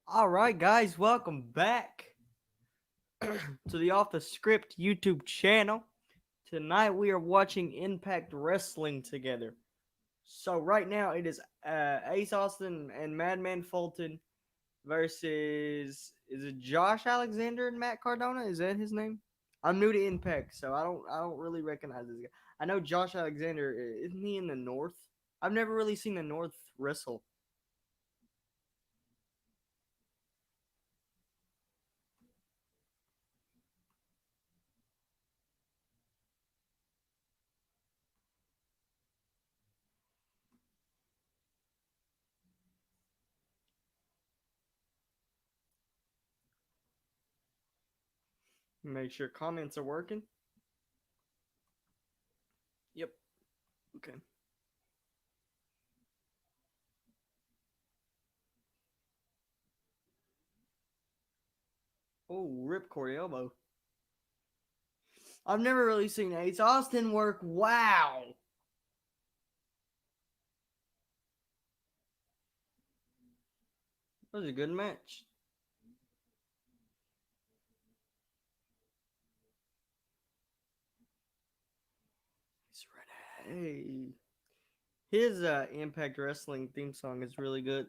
All right, guys, welcome back to the Off the Script YouTube channel. Tonight we are watching Impact Wrestling together. So right now it is Ace Austin and Madman Fulton versus is it Josh Alexander and Matt Cardona? Is that his name? I'm new to Impact, so I don't really recognize this guy. I know Josh Alexander. Isn't he in the North? I've never really seen the North wrestle. Make sure comments are working. Yep. Okay. Oh, ripcord elbow. I've never really seen Ace Austin work. Wow. That was a good match. Hey. His Impact Wrestling theme song is really good.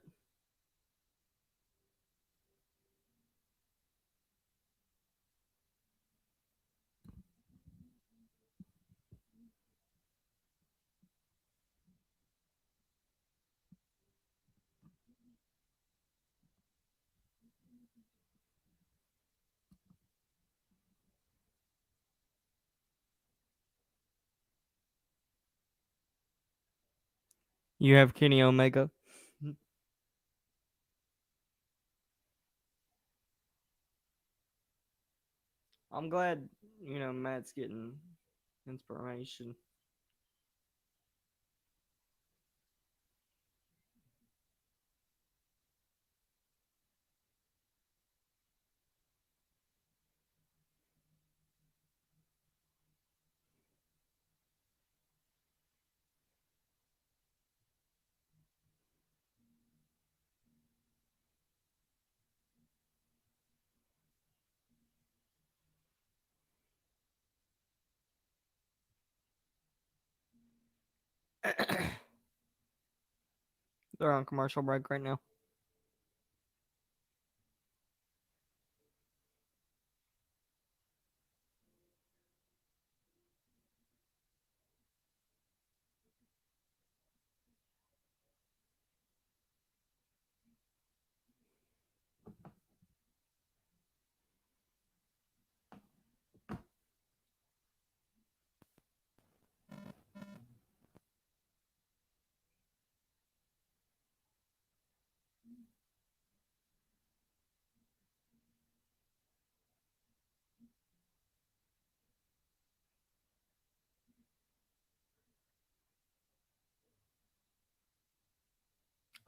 You have Kenny Omega. I'm glad, Matt's getting inspiration. They're on commercial break right now.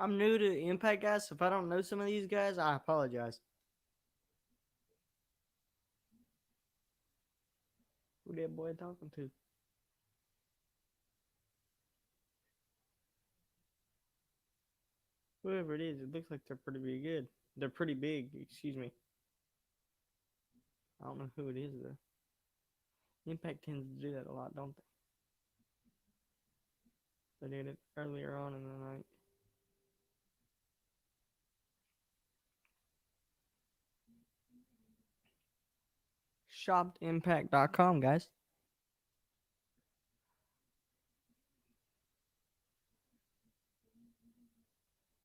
I'm new to Impact, guys. So if I don't know some of these guys, I apologize. Who that boy talking to? Whoever it is, it looks like they're pretty good. They're pretty big, excuse me. I don't know who it is though. Impact tends to do that a lot, don't they? They did it earlier on in the night. Shoppedimpact.com, guys.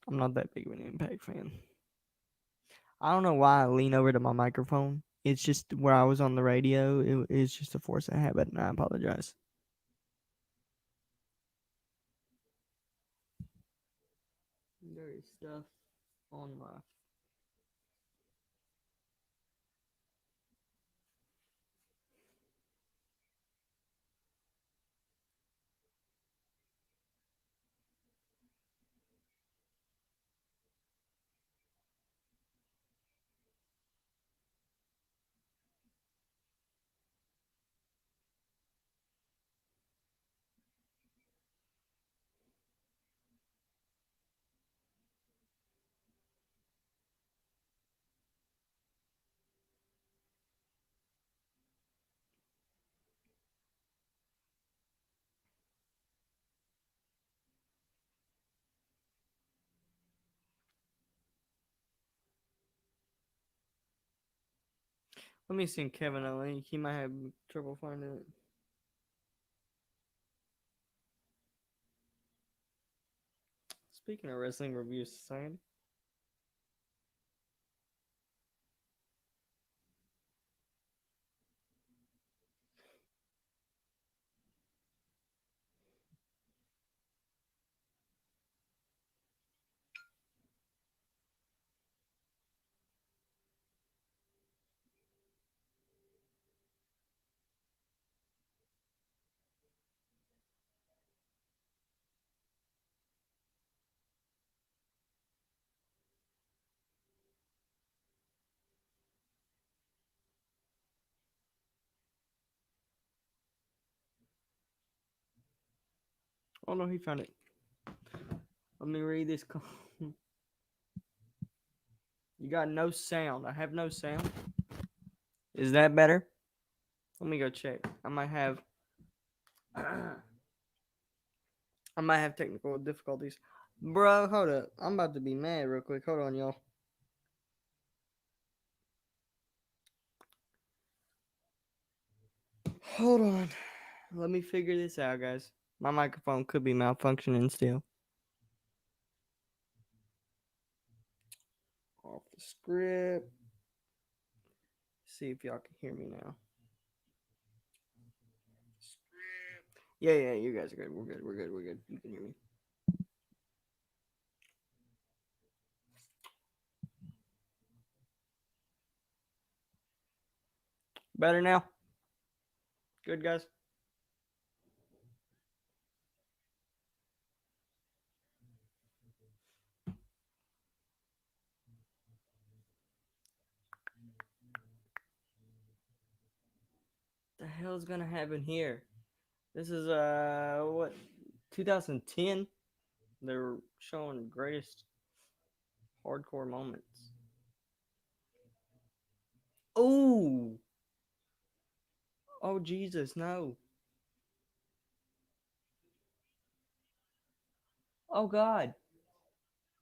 I'm not that big of an Impact fan. I don't know why I lean over to my microphone. It's just where I was on the radio. It's just a force of habit, and I apologize. There is stuff on my. Let me send Kevin a link. He might have trouble finding it. Speaking of Wrestling Review Society. Oh no, he found it. Let me read this. You got no sound. I have no sound. Is that better? Let me go check. I might have technical difficulties. Bro, hold up. I'm about to be mad real quick. Hold on, y'all. Hold on. Let me figure this out, guys. My microphone could be malfunctioning still. Off the script. See if y'all can hear me now. Yeah, you guys are good. We're good. You can hear me. Better now? Good, guys? The hell's gonna happen here? This is what, 2010? They're showing greatest hardcore moments. Oh, oh Jesus, no. Oh God.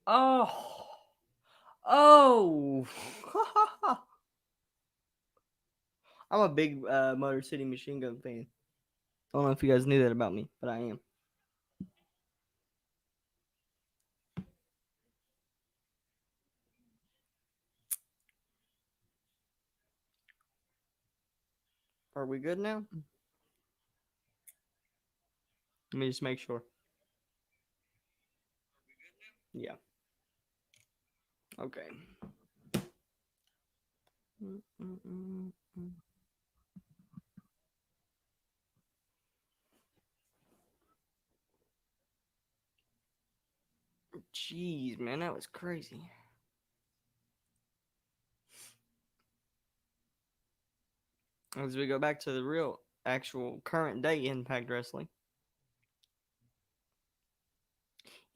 Oh, oh. I'm a big Motor City Machine Gun fan. I don't know if you guys knew that about me, but I am. Are we good now? Let me just make sure. Yeah. Okay. Jeez, man, that was crazy. As we go back to the real, actual, current day Impact Wrestling.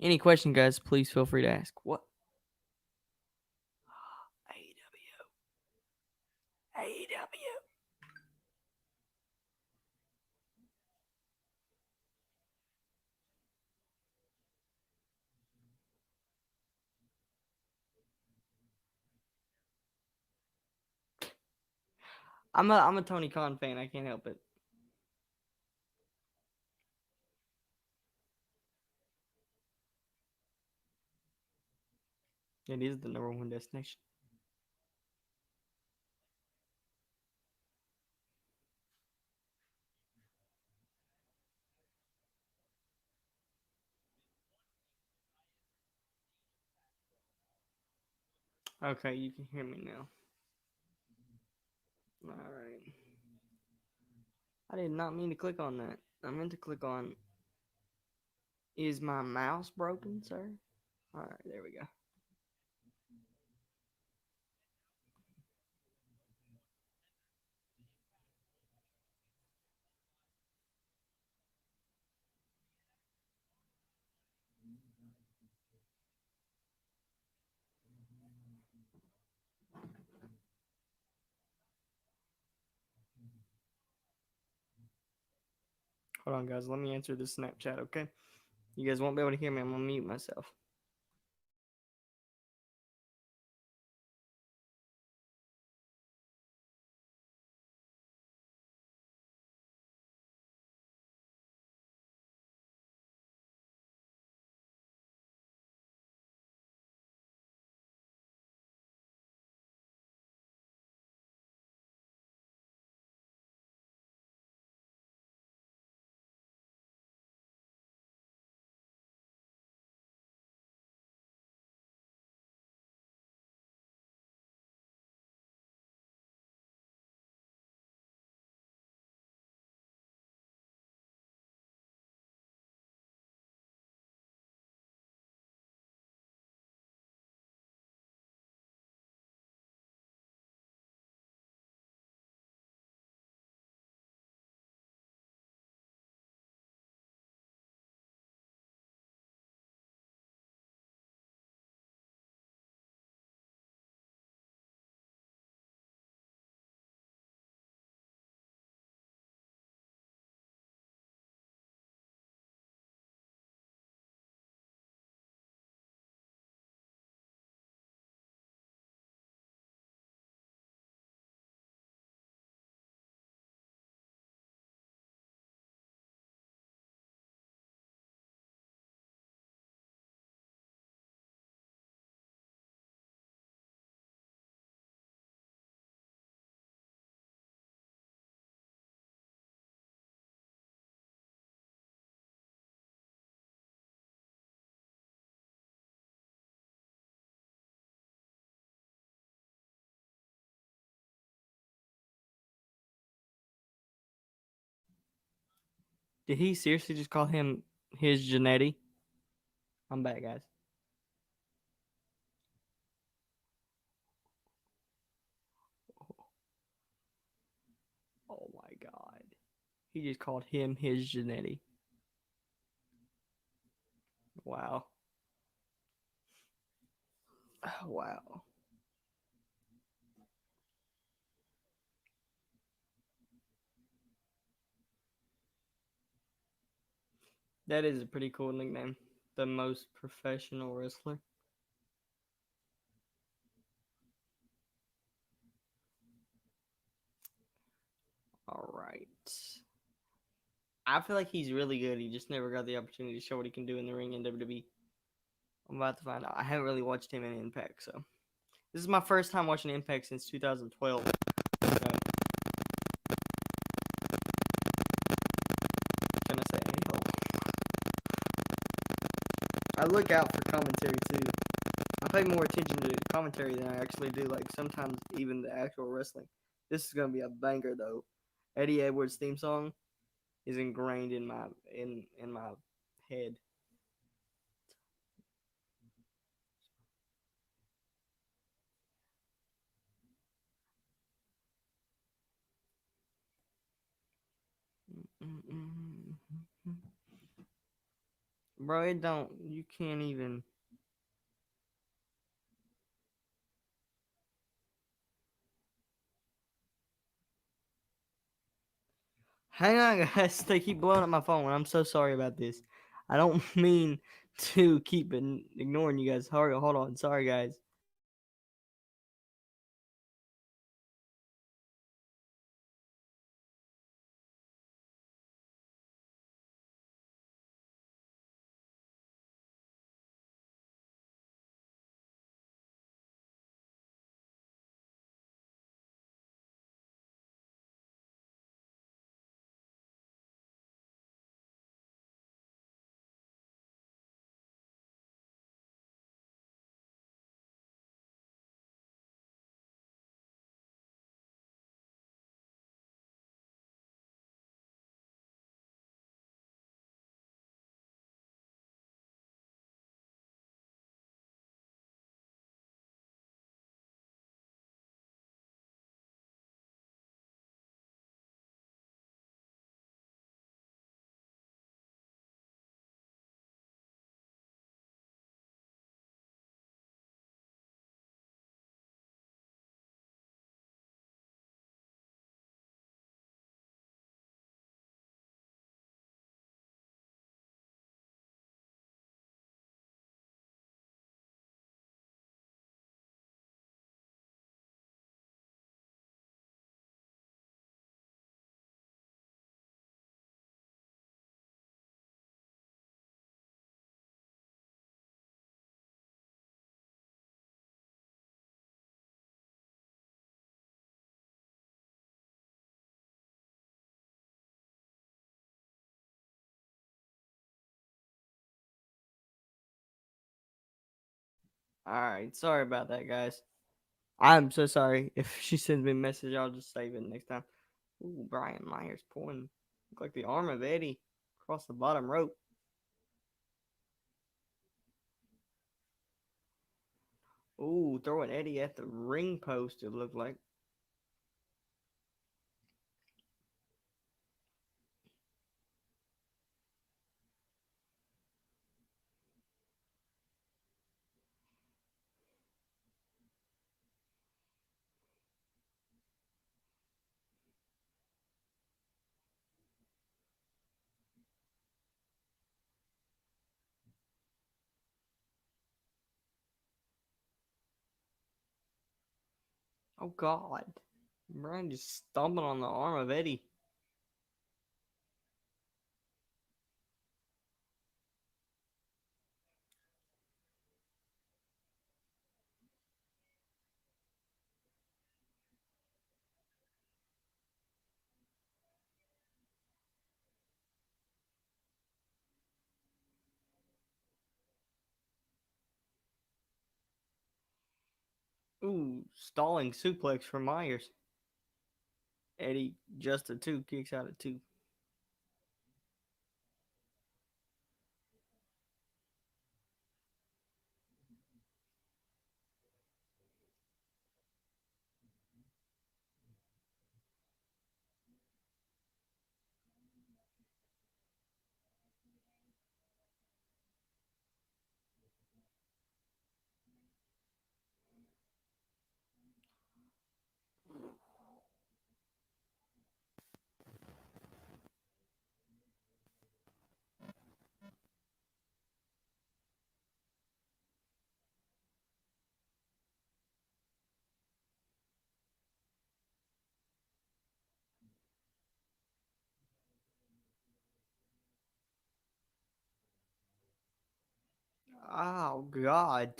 Any question, guys, please feel free to ask. What? AEW. AEW. I'm a Tony Khan fan. I can't help it. It is the number one destination. Okay, you can hear me now. All right. I did not mean to click on that. I meant to click on. Is my mouse broken, sir? All right, there we go. Hold on, guys. Let me answer this Snapchat, okay? You guys won't be able to hear me. I'm gonna mute myself. Did he seriously just call him his Janetti? I'm back, guys. Oh my god. He just called him his Janetti. Wow. Wow. That is a pretty cool nickname. The most professional wrestler. All right. I feel like he's really good. He just never got the opportunity to show what he can do in the ring in WWE. I'm about to find out. I haven't really watched him in Impact, so this is my first time watching Impact since 2012. So, can I say, hey ho? I look out for commentary too. I pay more attention to commentary than I actually do, like sometimes even the actual wrestling. This is gonna be a banger though. Eddie Edwards' theme song is ingrained in my head. Bro, it don't. You can't even. Hang on, guys. They keep blowing up my phone. I'm so sorry about this. I don't mean to keep ignoring you guys. Hold on. Sorry, guys. All right. Sorry about that, guys. I'm so sorry. If she sends me a message, I'll just save it next time. Ooh, Brian Myers pulling. Look like the arm of Eddie across the bottom rope. Ooh, throwing Eddie at the ring post, it looked like. Oh, God. Brian just stomping on the arm of Eddie. Ooh, stalling suplex for Myers. Eddie just a two, kicks out at two. Oh God.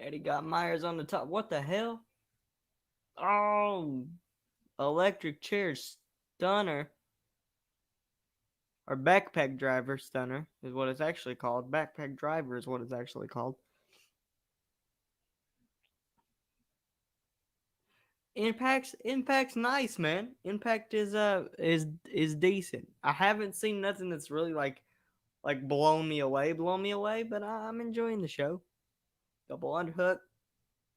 Eddie got Myers on the top. What the hell? Oh, electric chair stunner or backpack driver stunner is what it's actually called. Backpack driver is what it's actually called. Impact's nice, man. Impact is decent. I haven't seen nothing that's really like blown me away, but I'm enjoying the show. Double underhook.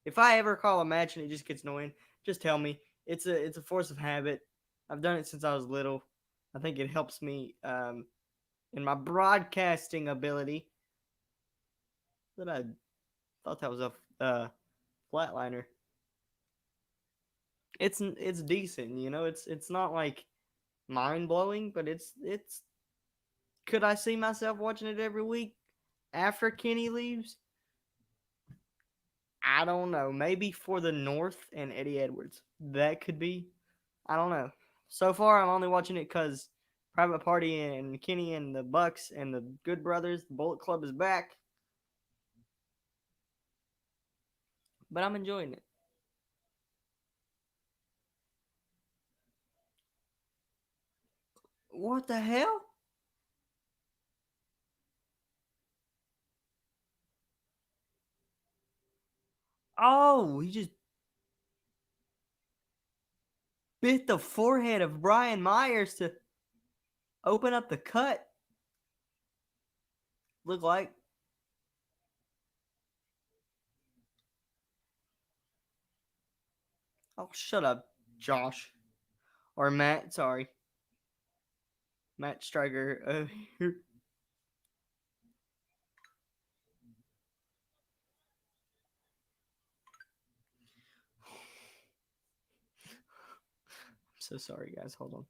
If I ever call a match and it just gets annoying, just tell me. It's a force of habit. I've done it since I was little. I think it helps me in my broadcasting ability. But I thought that was a flatliner. It's decent, you know. It's not like mind blowing, but it's. Could I see myself watching it every week after Kenny leaves? I don't know. Maybe for the North and Eddie Edwards. That could be. I don't know. So far, I'm only watching it because Private Party and Kenny and the Bucks and the Good Brothers, the Bullet Club is back. But I'm enjoying it. What the hell? Oh, he just bit the forehead of Brian Myers to open up the cut. Look like. Oh, shut up, Josh. Or Matt, sorry. Matt Striker. I'm so sorry, guys. Hold on.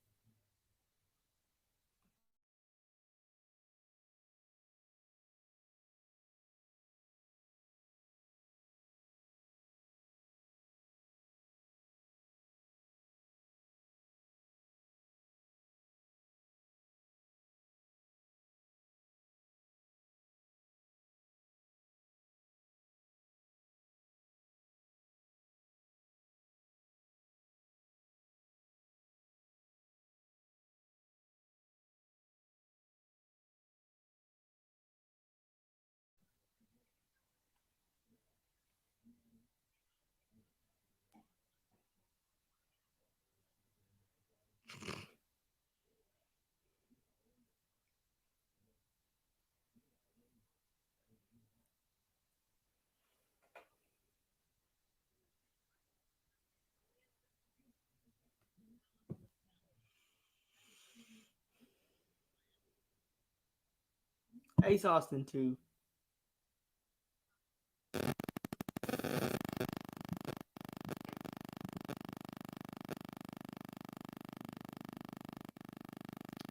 Ace Austin, too.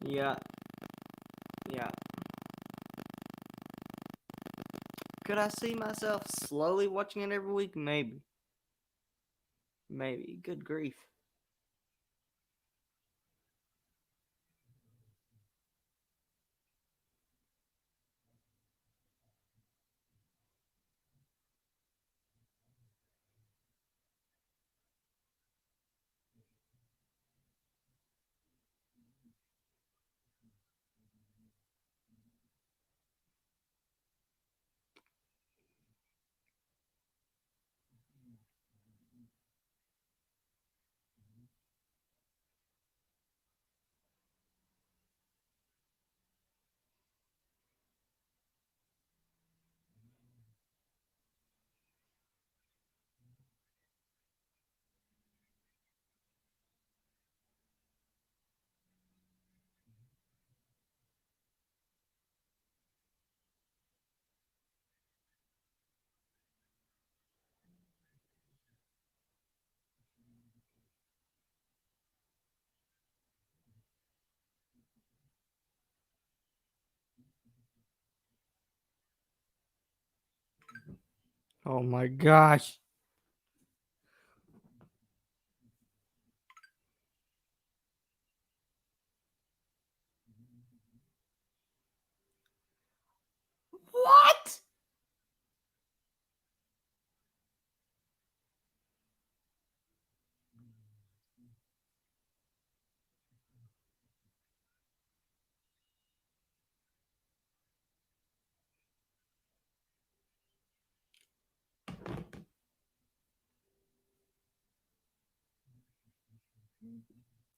Yeah, yeah. Could I see myself slowly watching it every week? Maybe. Maybe. Good grief. Oh my gosh. What?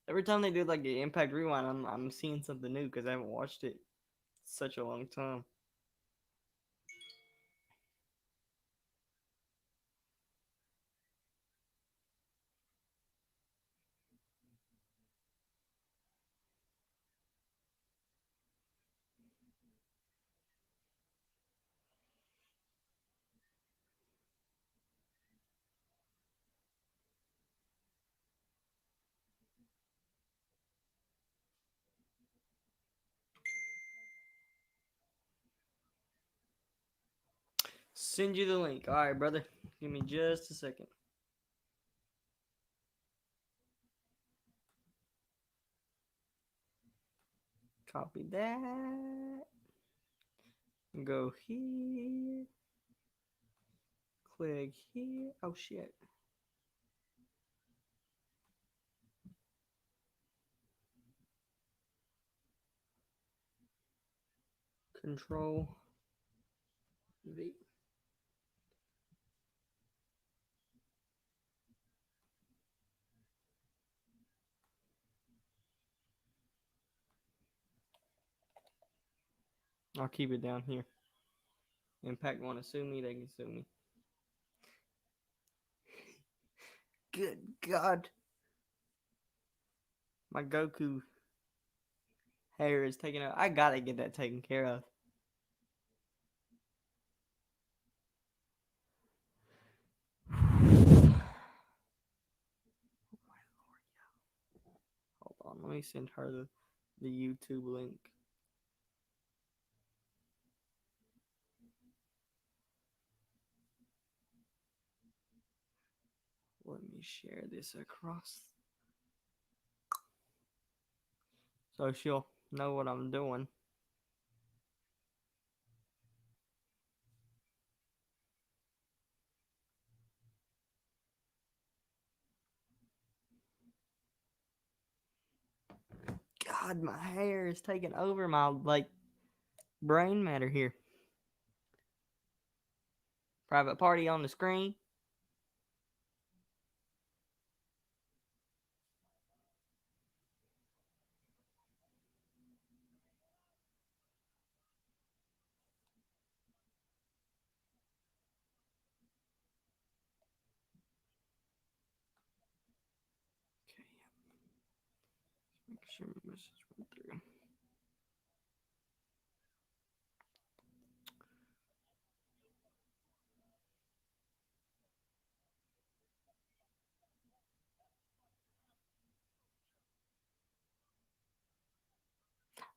Every time they do like the Impact Rewind, I'm seeing something new because I haven't watched it such a long time. Send you the link. All right, brother. Give me just a second. Copy that. Go here. Click here. Oh shit. Control V. I'll keep it down here. Impact want to sue me, they can sue me. Good God. My Goku hair is taken out. I gotta get that taken care of. Hold on, let me send her the YouTube link. Let me share this across so she'll know what I'm doing. God, my hair is taking over my like brain matter here. Private party on the screen. Okay, make sure my message went through.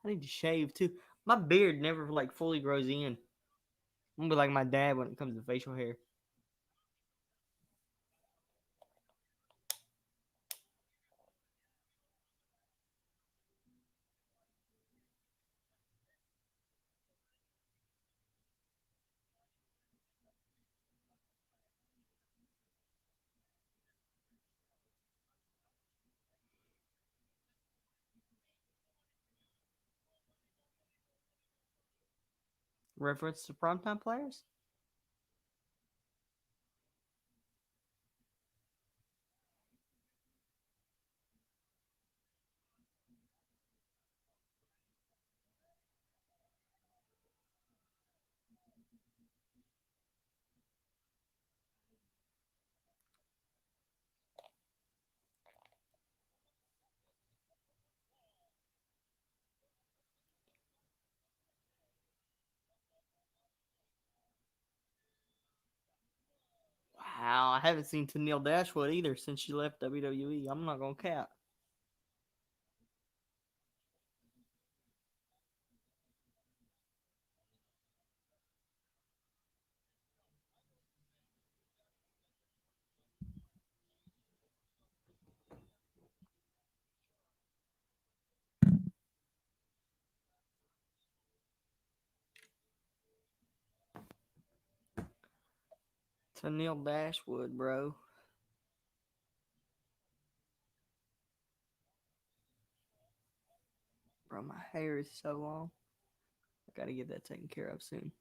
I need to shave too. My beard never like fully grows in. I'm gonna be like my dad when it comes to facial hair. Reference to primetime players? Wow, I haven't seen Tennille Dashwood either since she left WWE. I'm not gonna cap. Neil Dashwood, bro. Bro, my hair is so long. I gotta get that taken care of soon.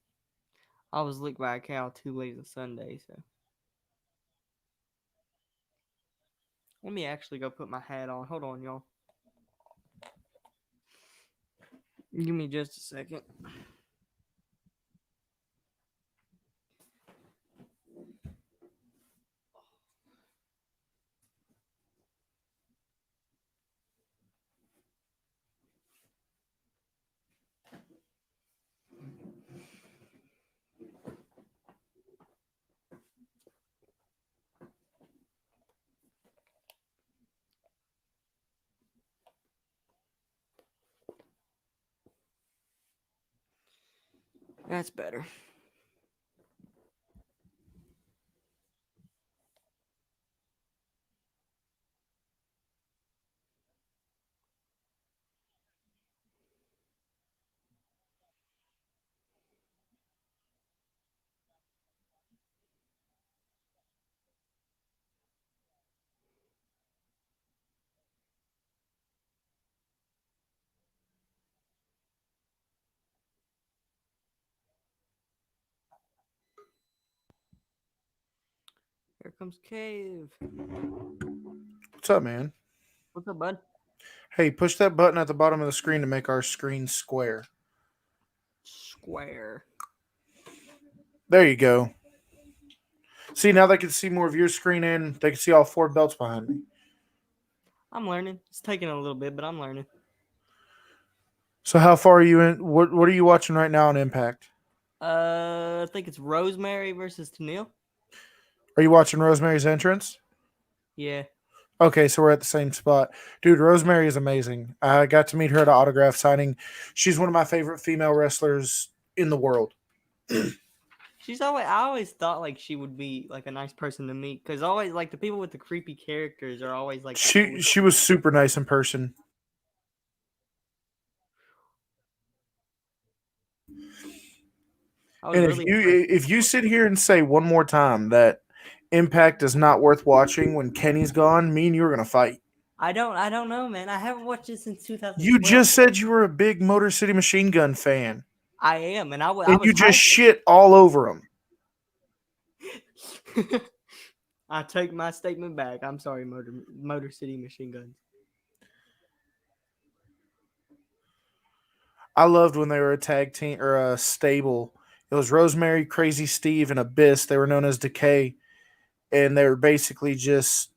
I was licked by a cow 2 days Sunday, so let me actually go put my hat on. Hold on, y'all. Give me just a second. That's better. Here comes Cave. What's up, man? What's up, bud? Hey, push that button at the bottom of the screen to make our screen square. Square. There you go. See, now they can see more of your screen and they can see all four belts behind me. I'm learning. It's taking a little bit, but I'm learning. So how far are you in? What are you watching right now on Impact? I think it's Rosemary versus Tennille. Are you watching Rosemary's Entrance? Yeah. Okay, so we're at the same spot. Dude, Rosemary is amazing. I got to meet her at an autograph signing. She's one of my favorite female wrestlers in the world. I always thought like she would be like a nice person to meet because always like the people with the creepy characters are always like the She coolest. she was super nice in person. I was And really impressed. if you sit here and say one more time that Impact is not worth watching when Kenny's gone, me and you are gonna fight. I don't know, man. I haven't watched it since You 2012. just said you were a big Motor City Machine Gun fan, I am, and I and was you just hyped. shit all over him. I take my statement back. I'm sorry, Motor City Machine Guns. I loved when they were a tag team or a stable. It was Rosemary, Crazy Steve, and Abyss. They were known as Decay, and they were basically just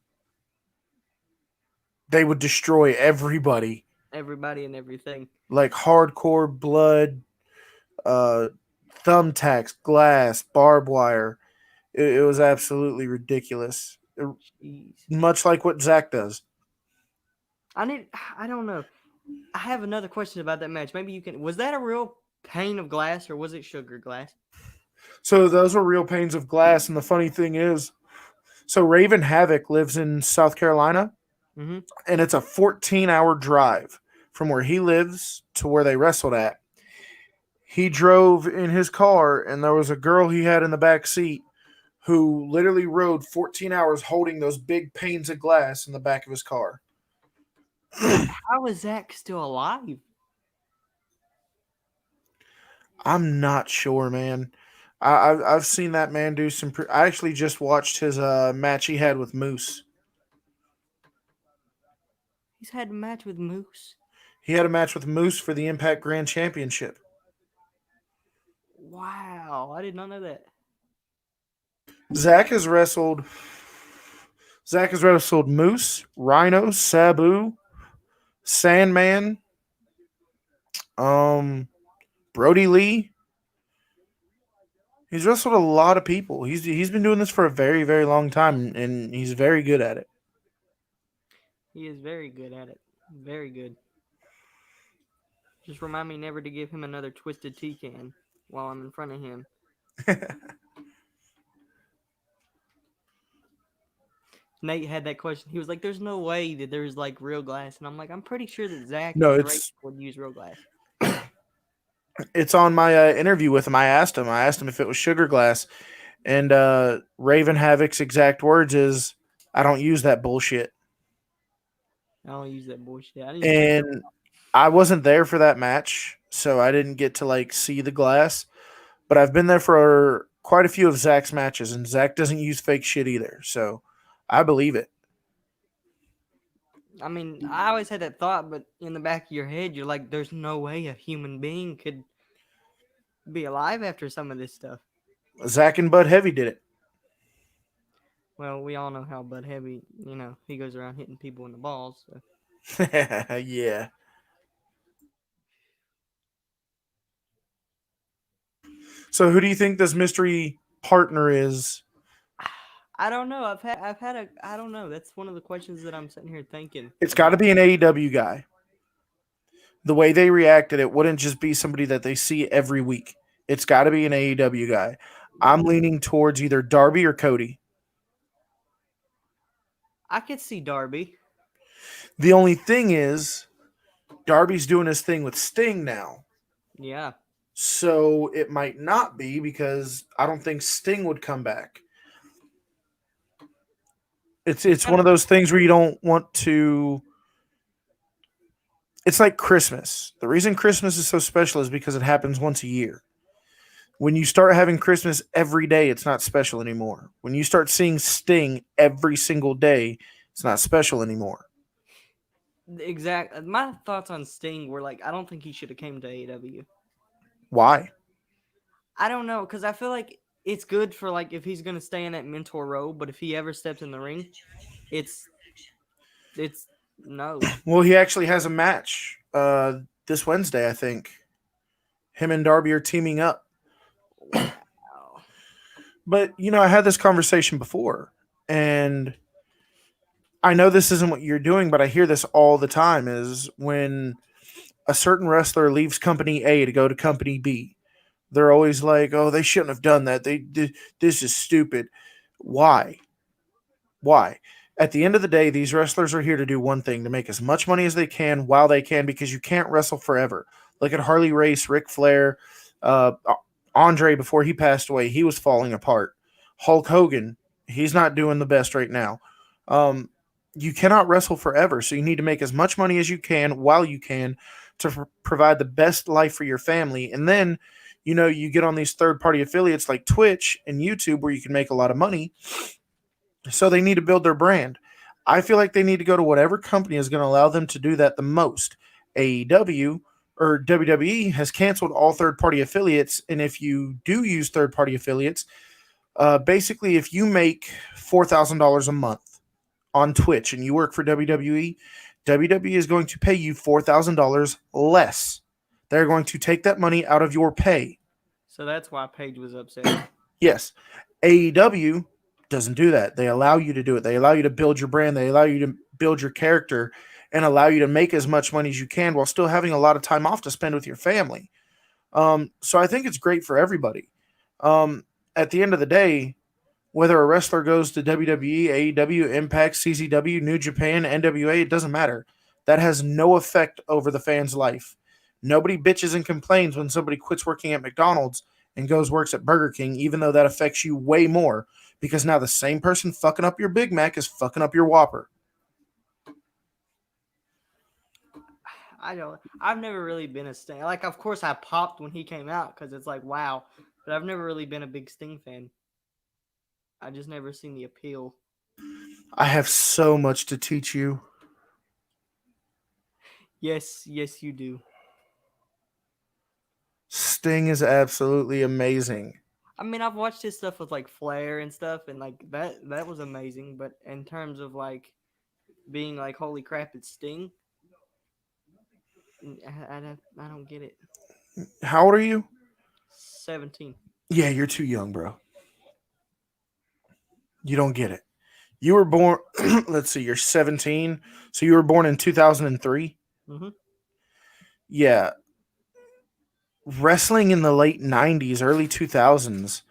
they would destroy everybody, Everybody and everything. like hardcore blood, uh, thumbtacks, glass, barbed wire. It was absolutely ridiculous. Jeez. Much like what Zach does. I need. I don't know. I have another question about that match. Maybe you can. Was that a real pane of glass or was it sugar glass? So those were real panes of glass. And the funny thing is, so Raven Havoc lives in South Carolina, Mm-hmm. and it's a 14-hour drive from where he lives to where they wrestled at. He drove in his car, and there was a girl he had in the back seat who literally rode 14 hours holding those big panes of glass in the back of his car. How is Zach still alive? I'm not sure, man. I've seen that man do some. I actually just watched his match he had with Moose. He's had a match with Moose. He had a match with Moose for the Impact Grand Championship. Wow, I did not know that. Zach has wrestled. Zach has wrestled Moose, Rhino, Sabu, Sandman, um, Brody Lee. He's wrestled a lot of people. He's been doing this for a very very long time, and he's very good at it. He is very good at it. Very good. Just remind me never to give him another twisted tea can while I'm in front of him. Nate had that question. He was like, "There's no way that there's like real glass," and I'm like, "I'm pretty sure that Zach No, and Drake it's would use real glass." it's on my interview with him. I asked him if it was sugar glass, And Raven Havoc's exact words is, "I don't use that bullshit." I don't use that bullshit. I didn't see. And I wasn't there for that match, so I didn't get to like see the glass. But I've been there for quite a few of Zach's matches, and Zach doesn't use fake shit either. So I believe it. I mean, I always had that thought, but in the back of your head, you're like, "There's no way a human being could be alive after some of this stuff." Zach and Bud Heavy did it. Well, we all know how Bud Heavy, he goes around hitting people in the balls. So. Yeah. So who do you think this mystery partner is? I don't know. I don't know. That's one of the questions that I'm sitting here thinking. It's got to be an AEW guy. The way they reacted, it wouldn't just be somebody that they see every week. It's got to be an AEW guy. I'm leaning towards either Darby or Cody. I could see Darby. The only thing is, Darby's doing his thing with Sting now. Yeah. So it might not be, because I don't think Sting would come back. It's one of those things where you don't want to. It's like Christmas. The reason Christmas is so special is because it happens once a year. When you start having Christmas every day, it's not special anymore. When you start seeing Sting every single day, it's not special anymore. Exactly. My thoughts on Sting were like, I don't think he should have came to AEW. Why? I don't know, because I feel like it's good for like if he's gonna stay in that mentor role, but if he ever steps in the ring, it's no. Well, he actually has a match this Wednesday, I think. Him and Darby are teaming up. Wow. But, I had this conversation before, and I know this isn't what you're doing, but I hear this all the time, is when a certain wrestler leaves company A to go to company B, they're always like, "Oh, they shouldn't have done that. This is stupid." Why? Why? At the end of the day, these wrestlers are here to do one thing: to make as much money as they can while they can, because you can't wrestle forever. Look at Harley Race, Ric Flair, Andre before he passed away. He was falling apart. Hulk Hogan, he's not doing the best right now. You cannot wrestle forever, so you need to make as much money as you can while you can to provide the best life for your family. And then, you get on these third-party affiliates like Twitch and YouTube where you can make a lot of money. So they need to build their brand. I feel like they need to go to whatever company is going to allow them to do that the most. AEW or WWE has canceled all third-party affiliates, and if you do use third-party affiliates, basically if you make $4,000 a month on Twitch and you work for WWE, WWE is going to pay you $4,000 less. They're going to take that money out of your pay. So that's why Paige was upset. Yes. AEW doesn't do that. They allow you to do it. They allow you to build your brand. They allow you to build your character and allow you to make as much money as you can while still having a lot of time off to spend with your family. So I think it's great for everybody. At the end of the day, whether a wrestler goes to WWE, AEW, Impact, CZW, New Japan, NWA, it doesn't matter. That has no effect over the fan's life. Nobody bitches and complains when somebody quits working at McDonald's and goes works at Burger King, even though that affects you way more, because now the same person fucking up your Big Mac is fucking up your Whopper. I've never really been a Sting. Like, of course, I popped when he came out because it's like, wow. But I've never really been a big Sting fan. I just never seen the appeal. I have so much to teach you. Yes, you do. Sting is absolutely amazing. I mean, I've watched his stuff with like Flair and stuff, and like that was amazing. But in terms of like being like, holy crap, it's Sting. I don't get it. How old are you? 17. Yeah, you're too young, bro. You don't get it. You were born, let's see, you're 17. So you were born in 2003? Mm-hmm. Yeah. Wrestling in the late 90s, early 2000s,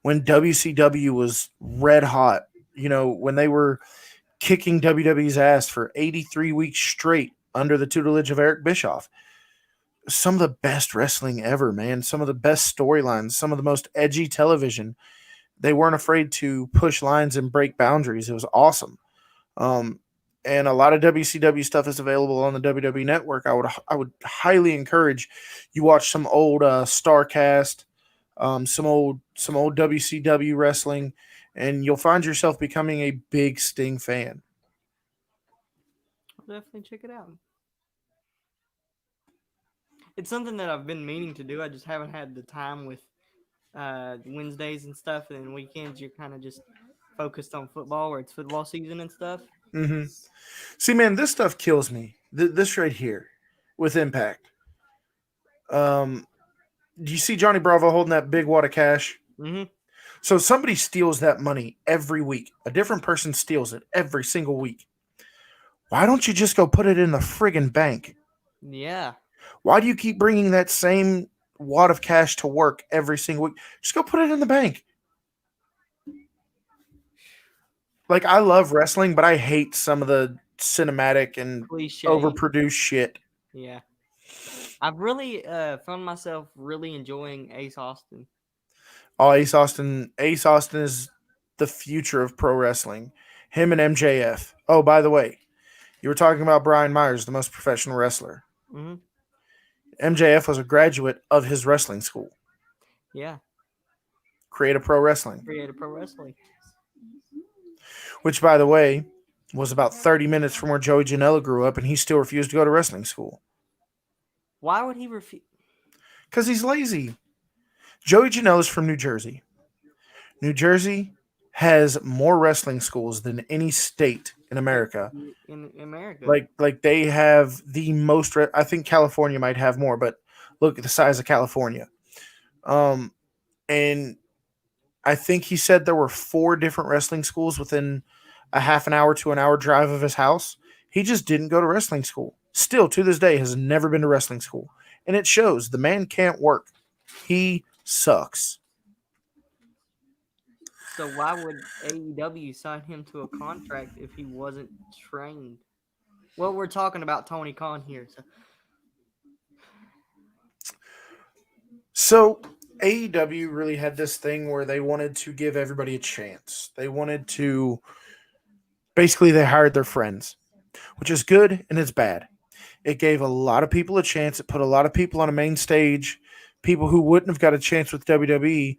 when WCW was red hot, when they were kicking WWE's ass for 83 weeks straight under the tutelage of Eric Bischoff. Some of the best wrestling ever, man. Some of the best storylines, some of the most edgy television. They weren't afraid to push lines and break boundaries. It was awesome. Um, and a lot of WCW stuff is available on the WWE Network. I would highly encourage you watch some old Starcast, some old WCW wrestling, and you'll find yourself becoming a big Sting fan. I'll definitely check it out. It's something that I've been meaning to do. I just haven't had the time with Wednesdays and stuff, and then weekends you're kind of just focused on football, where it's football season and stuff. Hmm. See, man, this stuff kills me. This right here with Impact. Do you see Johnny Bravo holding that big wad of cash? Mm-hmm. So somebody steals that money every week. A different person steals it every single week. Why don't you just go put it in the friggin' bank? Yeah. Why do you keep bringing that same wad of cash to work every single week? Just go put it in the bank. Like, I love wrestling, but I hate some of the cinematic and Cliche. overproduced shit. Yeah. I've really found myself really enjoying Ace Austin. Oh, Ace Austin. Ace Austin is the future of pro wrestling. Him and MJF. Oh, by the way, you were talking about Brian Myers, the most professional wrestler. Mm-hmm. MJF was a graduate of his wrestling school. Yeah. Creative Pro Wrestling. Creative Pro Wrestling. Which, by the way, was about 30 minutes from where Joey Janela grew up, and he still refused to go to wrestling school. Why would he refuse? Because he's lazy. Joey Janela's from New Jersey. New Jersey has more wrestling schools than any state in America. In America. Like they have the most. I think California might have more, but look at the size of California. And I think he said there were 4 different wrestling schools within a half an hour to an hour drive of his house. He just didn't go to wrestling school. Still, to this day, has never been to wrestling school. And it shows. The man can't work. He sucks. So why would AEW sign him to a contract if he wasn't trained? Well, we're talking about Tony Khan here. So AEW really had this thing where they wanted to give everybody a chance. They wanted to basically they hired their friends, which is good and it's bad. It gave a lot of people a chance. It put a lot of people on a main stage, people who wouldn't have got a chance with WWE,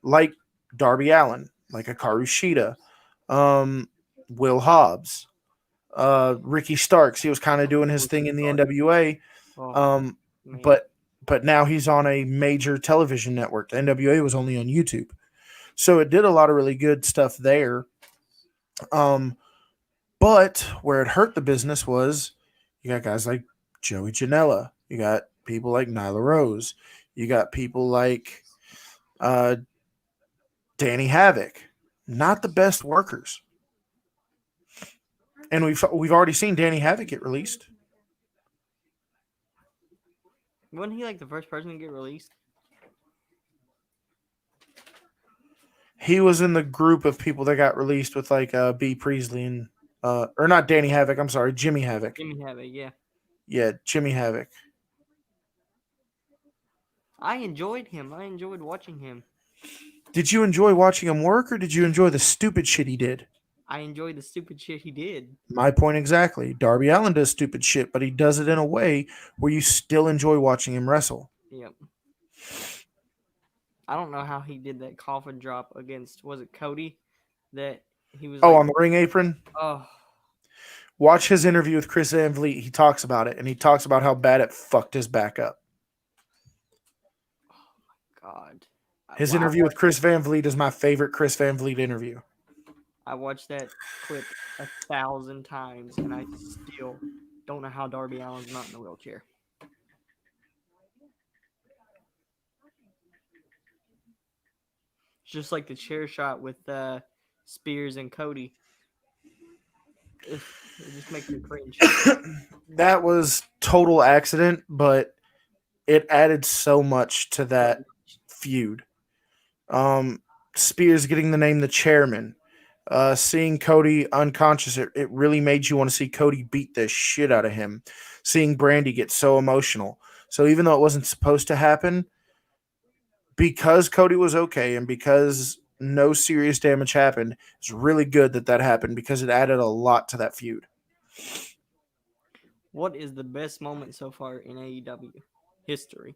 like Darby Allin, like Hikaru Shida, Will Hobbs, Ricky Starks. He was kind of doing his thing in the NWA, but now he's on a major television network. The NWA was only on YouTube, so it did a lot of really good stuff there. But where it hurt the business was you got guys like Joey Janela, you got people like Nyla Rose, you got people like Danny Havoc, not the best workers. And we've already seen Danny Havoc get released. Wasn't he like the first person to get released? He was in the group of people that got released with like B. Priestley and or not Danny Havoc. I'm sorry, Jimmy Havoc. Jimmy Havoc, yeah. Yeah, Jimmy Havoc. I enjoyed him. I enjoyed watching him. Did you enjoy watching him work, or did you enjoy the stupid shit he did? I enjoyed the stupid shit he did. My point exactly. Darby Allin does stupid shit, but he does it in a way where you still enjoy watching him wrestle. Yep. I don't know how he did that coffin drop against, was it Cody? That he was on the ring apron? Oh. Watch his interview with Chris Van Vliet. He talks about it, and he talks about how bad it fucked his back up. Oh, my God. His interview with Chris Van Vliet is my favorite Chris Van Vliet interview. I watched that clip 1,000 times, and I still don't know how Darby Allin's not in a wheelchair. It's just like the chair shot with Spears and Cody. It just makes me cringe. That was total accident, but it added so much to that feud. Spears getting the name the chairman, seeing Cody unconscious, it really made you want to see Cody beat the shit out of him. Seeing Brandy get so emotional. So even though it wasn't supposed to happen, because Cody was okay and because no serious damage happened. It's really good that that happened because it added a lot to that feud. What is the best moment so far in AEW history?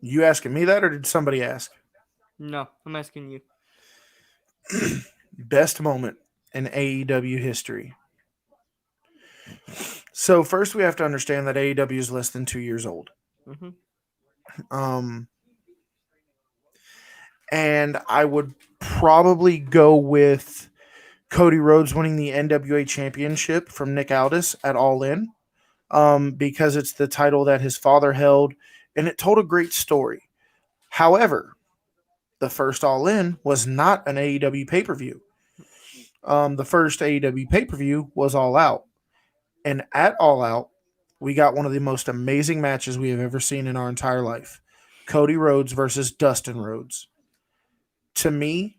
You asking me that, or did somebody ask? No, I'm asking you. Best moment in AEW history. So first, we have to understand that AEW is less than 2 years old. Hmm. Um, and I would probably go with Cody Rhodes winning the NWA Championship from Nick Aldis at All In, because it's the title that his father held, and it told a great story. However, the first All In was not an AEW pay per view. The first AEW pay per view was All Out, and at All Out, we got one of the most amazing matches we have ever seen in our entire life: Cody Rhodes versus Dustin Rhodes. To me,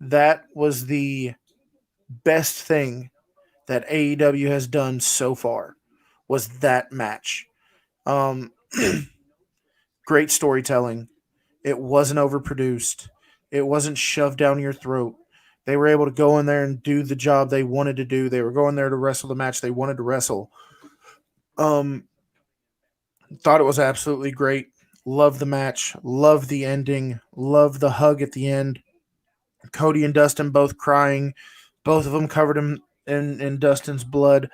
that was the best thing that AEW has done so far. Was that match? Um, Great storytelling. It wasn't overproduced. It wasn't shoved down your throat. They were able to go in there and do the job they wanted to do. They were going there to wrestle the match they wanted to wrestle. Um, Thought it was absolutely great. Love the match. Love the ending. Love the hug at the end. Cody and Dustin both crying. Both of them covered him in Dustin's blood.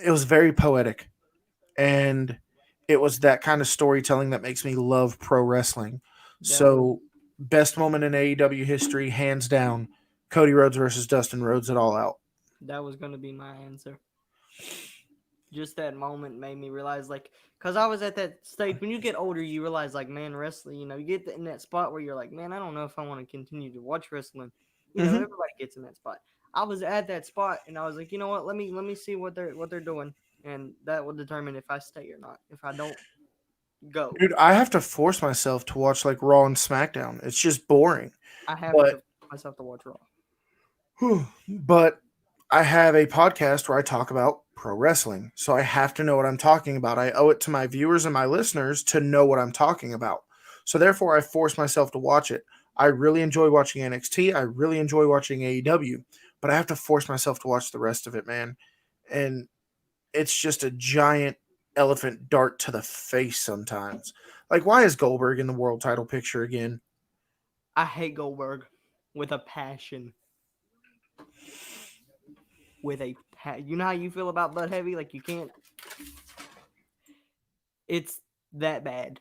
It was very poetic. And it was that kind of storytelling that makes me love pro wrestling. That was So, best moment in AEW history, hands down, Cody Rhodes versus Dustin Rhodes at All Out. that was gonna be my answer. Just that moment made me realize, like, because I was at that stage. When you get older, you realize, like, man, wrestling, you get in that spot where you're like, man, I don't know if I want to continue to watch wrestling. Mm-hmm. Everybody gets in that spot. I was at that spot, and I was like, you know what? Let me see what they're doing, and that will determine if I stay or not. If I don't go, Dude, I have to force myself to watch like Raw and SmackDown. It's just boring. I have But to force myself to watch Raw. but I have a podcast where I talk about pro wrestling. So I have to know what I'm talking about. I owe it to my viewers and my listeners to know what I'm talking about. So therefore I force myself to watch it. I really enjoy watching NXT. I really enjoy watching AEW, but I have to force myself to watch the rest of it, man. And it's just a giant elephant dart to the face sometimes. Like, why is Goldberg in the world title picture again? I hate Goldberg with a passion. You know how you feel about Bud Heavy? Like, you can't. It's that bad.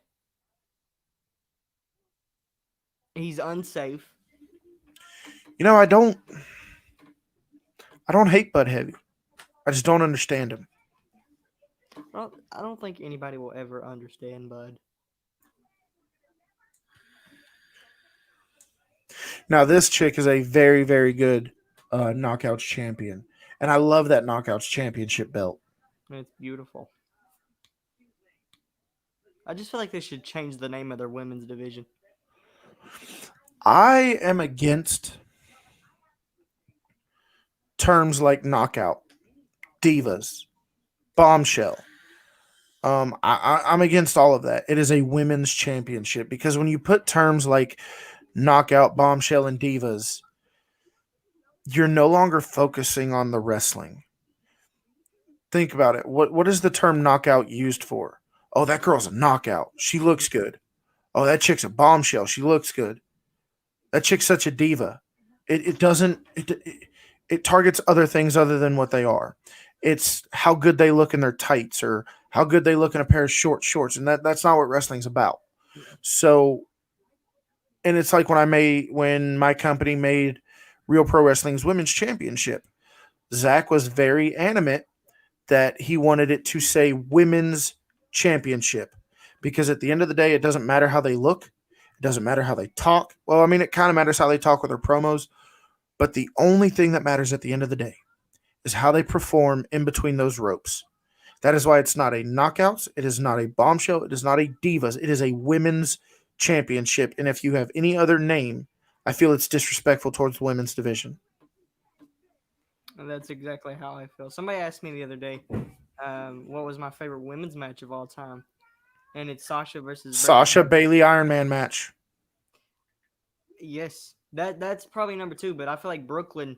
He's unsafe. You know, I don't hate Bud Heavy. I just don't understand him. I don't think anybody will ever understand Bud. Now, this chick is a very, very good Knockouts champion. And I love that Knockouts championship belt. It's beautiful. I just feel like they should change the name of their women's division. I am against terms like knockout, divas, bombshell. I'm against all of that. It is a women's championship because when you put terms like knockout, bombshell, and divas, you're no longer focusing on the wrestling. Think about it. What is the term knockout used for? Oh, that girl's a knockout. She looks good. Oh, that chick's a bombshell. She looks good. That chick's such a diva. It doesn't it targets other things other than what they are. It's how good they look in their tights or how good they look in a pair of short shorts, and that's not what wrestling's about. So, and it's like when my company made Real Pro Wrestling's Women's Championship. Zach was very animate that he wanted it to say Women's Championship because at the end of the day, it doesn't matter how they look, it doesn't matter how they talk. Well, I mean, it kind of matters how they talk with their promos, but the only thing that matters at the end of the day is how they perform in between those ropes. That is why it's not a knockouts, it is not a bombshell, it is not a divas, it is a women's championship. And if you have any other name, I feel it's disrespectful towards the women's division. And that's exactly how I feel. Somebody asked me the other day, what was my favorite women's match of all time? And it's Sasha versus Sasha Bailey Iron Man match. Yes, that's probably number two. But I feel like Brooklyn,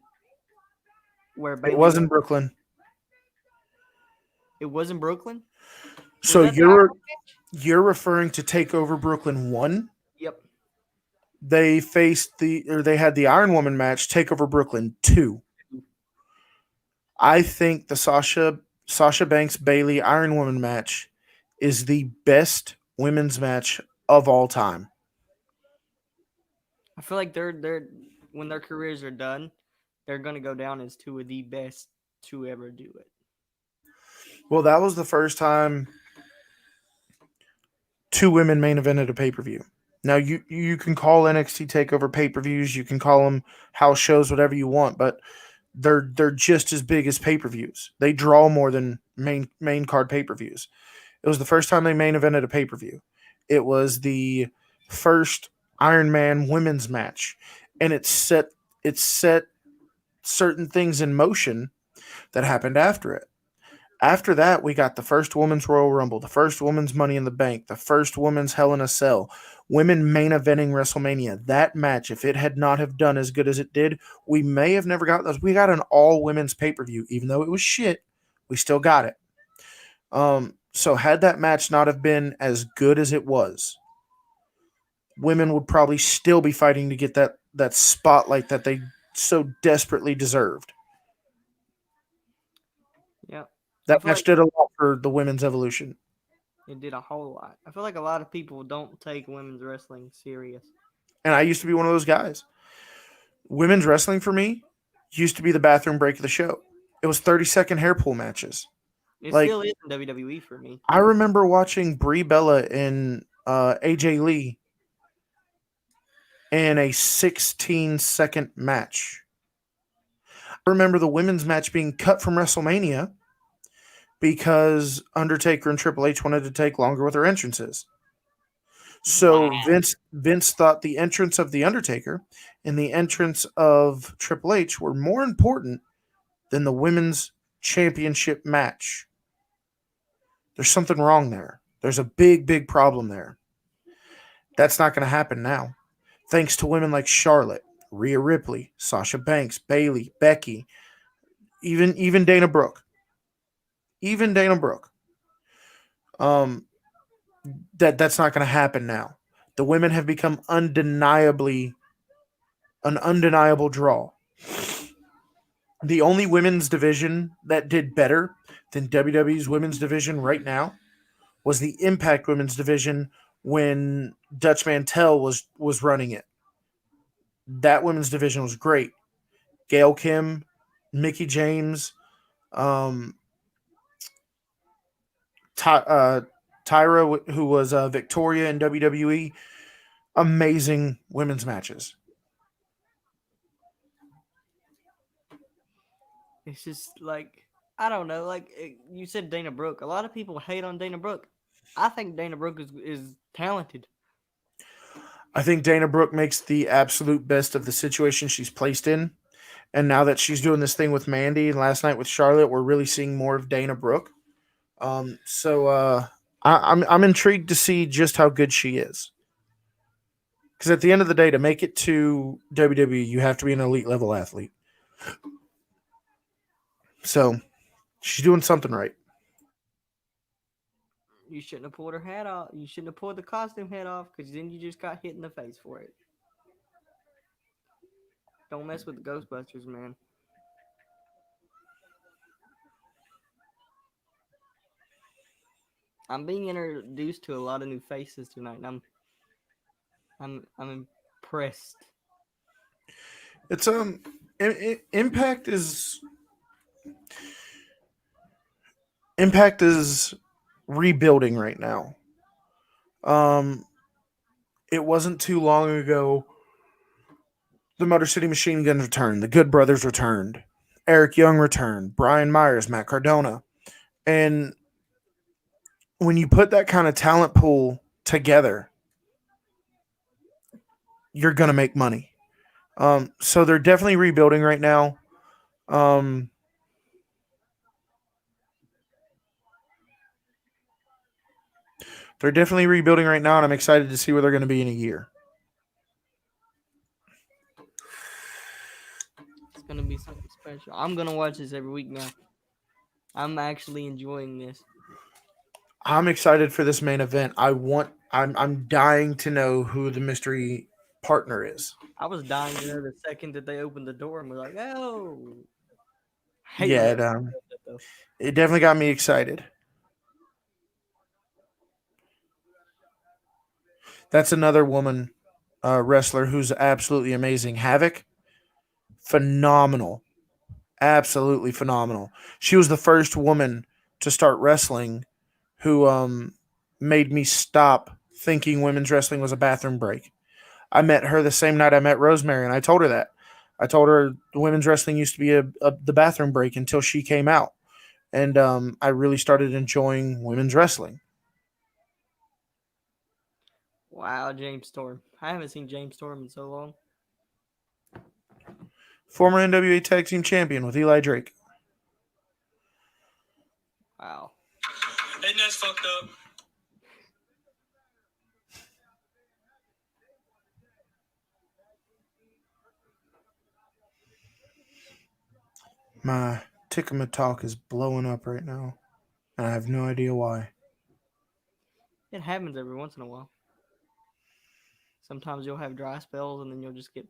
where It Bailey was won, in Brooklyn. it was in Brooklyn. Was So that the Iron you're Man match? you're referring to Takeover Brooklyn 1? Yep. They faced they had the Iron Woman match, Takeover Brooklyn 2. I think the Sasha Banks Bailey Iron Woman match is the best women's match of all time. I feel like they're when their careers are done, they're gonna go down as two of the best to ever do it. Well, that was the first time two women main evented a pay per view. Now you can call NXT Takeover pay per views, you can call them house shows, whatever you want, but they're just as big as pay per views. They draw more than main card pay per views. It was the first time they main evented a pay per view. It was the first Iron Man women's match, and it set certain things in motion that happened after it. After that, we got the first women's Royal Rumble, the first women's Money in the Bank, the first women's Hell in a Cell, women main eventing WrestleMania. That match, if it had not have done as good as it did, we may have never got those. We got an all women's pay per view, even though it was shit. We still got it. So had that match not have been as good as it was, women would probably still be fighting to get that spotlight that they so desperately deserved. Yeah. I That feel match like did a lot for the women's evolution. it did a whole lot. I feel like a lot of people don't take women's wrestling serious. And I used to be one of those guys. Women's wrestling for me used to be the bathroom break of the show. It was 30-second hair pull matches. It Like, still is in WWE for me. I remember watching Brie Bella and AJ Lee in a 16-second match. I remember the women's match being cut from WrestleMania because Undertaker and Triple H wanted to take longer with their entrances. So Wow. Vince thought the entrance of the Undertaker and the entrance of Triple H were more important than the women's championship match. There's something wrong there. There's a big problem there. That's not going to happen now. Thanks to women like Charlotte, Rhea Ripley, Sasha Banks, Bailey, Becky, even Dana Brooke. Even Dana Brooke. That's not going to happen now. The women have become undeniably an undeniable draw. The only women's division that did better than WWE's women's division right now was the Impact women's division when Dutch Mantel was running it. That women's division was great. Gail Kim, Mickey James, Tyra, who was Victoria in WWE. Amazing women's matches. It's just like I don't know. Like you said, Dana Brooke. A lot of people hate on Dana Brooke. I think Dana Brooke is talented. I think Dana Brooke makes the absolute best of the situation she's placed in. And now that she's doing this thing with Mandy and last night with Charlotte, we're really seeing more of Dana Brooke. I'm intrigued to see just how good she is. Because at the end of the day, to make it to WWE, you have to be an elite level athlete. So she's doing something right. You shouldn't have pulled her hat off. You shouldn't have pulled the costume head off because then you just got hit in the face for it. Don't mess with the Ghostbusters, man. I'm being introduced to a lot of new faces tonight, and I'm impressed. It's Impact is rebuilding right now. It wasn't too long ago the Motor City Machine Guns returned, the Good Brothers returned, Eric Young returned, Brian Myers, Matt Cardona. And when you put that kind of talent pool together, you're going to make money. So they're definitely rebuilding right now. They're definitely rebuilding right now, and I'm excited to see where they're going to be in a year. gonna be something special. I'm gonna watch this every week now. I'm actually enjoying this. I'm excited for this main event. I'm dying to know who the mystery partner is. I was dying to know the second that they opened the door and was like, "Oh, Yeah, Halo." Though. it definitely got me excited. That's another woman wrestler who's absolutely amazing. Havoc, phenomenal, absolutely phenomenal. She was the first woman to start wrestling who made me stop thinking women's wrestling was a bathroom break. I met her the same night I met Rosemary, and I told her that. I told her women's wrestling used to be the bathroom break until she came out, and I really started enjoying women's wrestling. Wow, James Storm. I haven't seen James Storm in so long. Former NWA Tag Team Champion with Eli Drake. Wow. Ain't that fucked up? My Tikama talk is blowing up right now, and I have no idea why. It happens every once in a while. Sometimes you'll have dry spells and then you'll just get.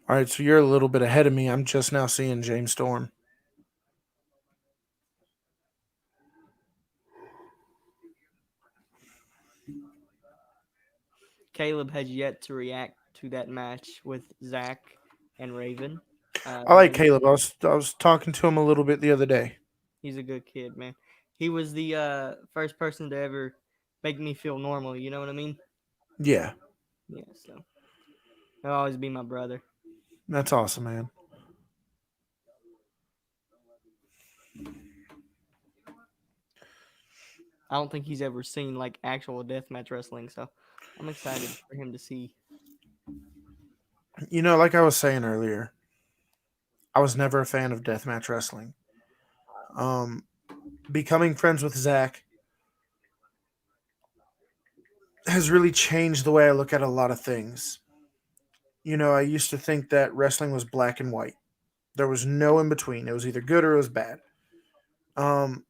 All right, so you're a little bit ahead of me. I'm just now seeing James Storm. Caleb has yet to react to that match with Zach and Raven. I like Caleb. I was talking to him a little bit the other day. He's a good kid, man. He was the first person to ever make me feel normal. You know what I mean? Yeah, Yeah. So he'll always be my brother. that's awesome, man. I don't think he's ever seen like actual deathmatch wrestling, so I'm excited for him to see. You know, like I was saying earlier, I was never a fan of deathmatch wrestling. Um, Becoming friends with Zach has really changed the way I look at a lot of things. You know, I used to think that wrestling was black and white. There was no in between. It was either good or it was bad. Um,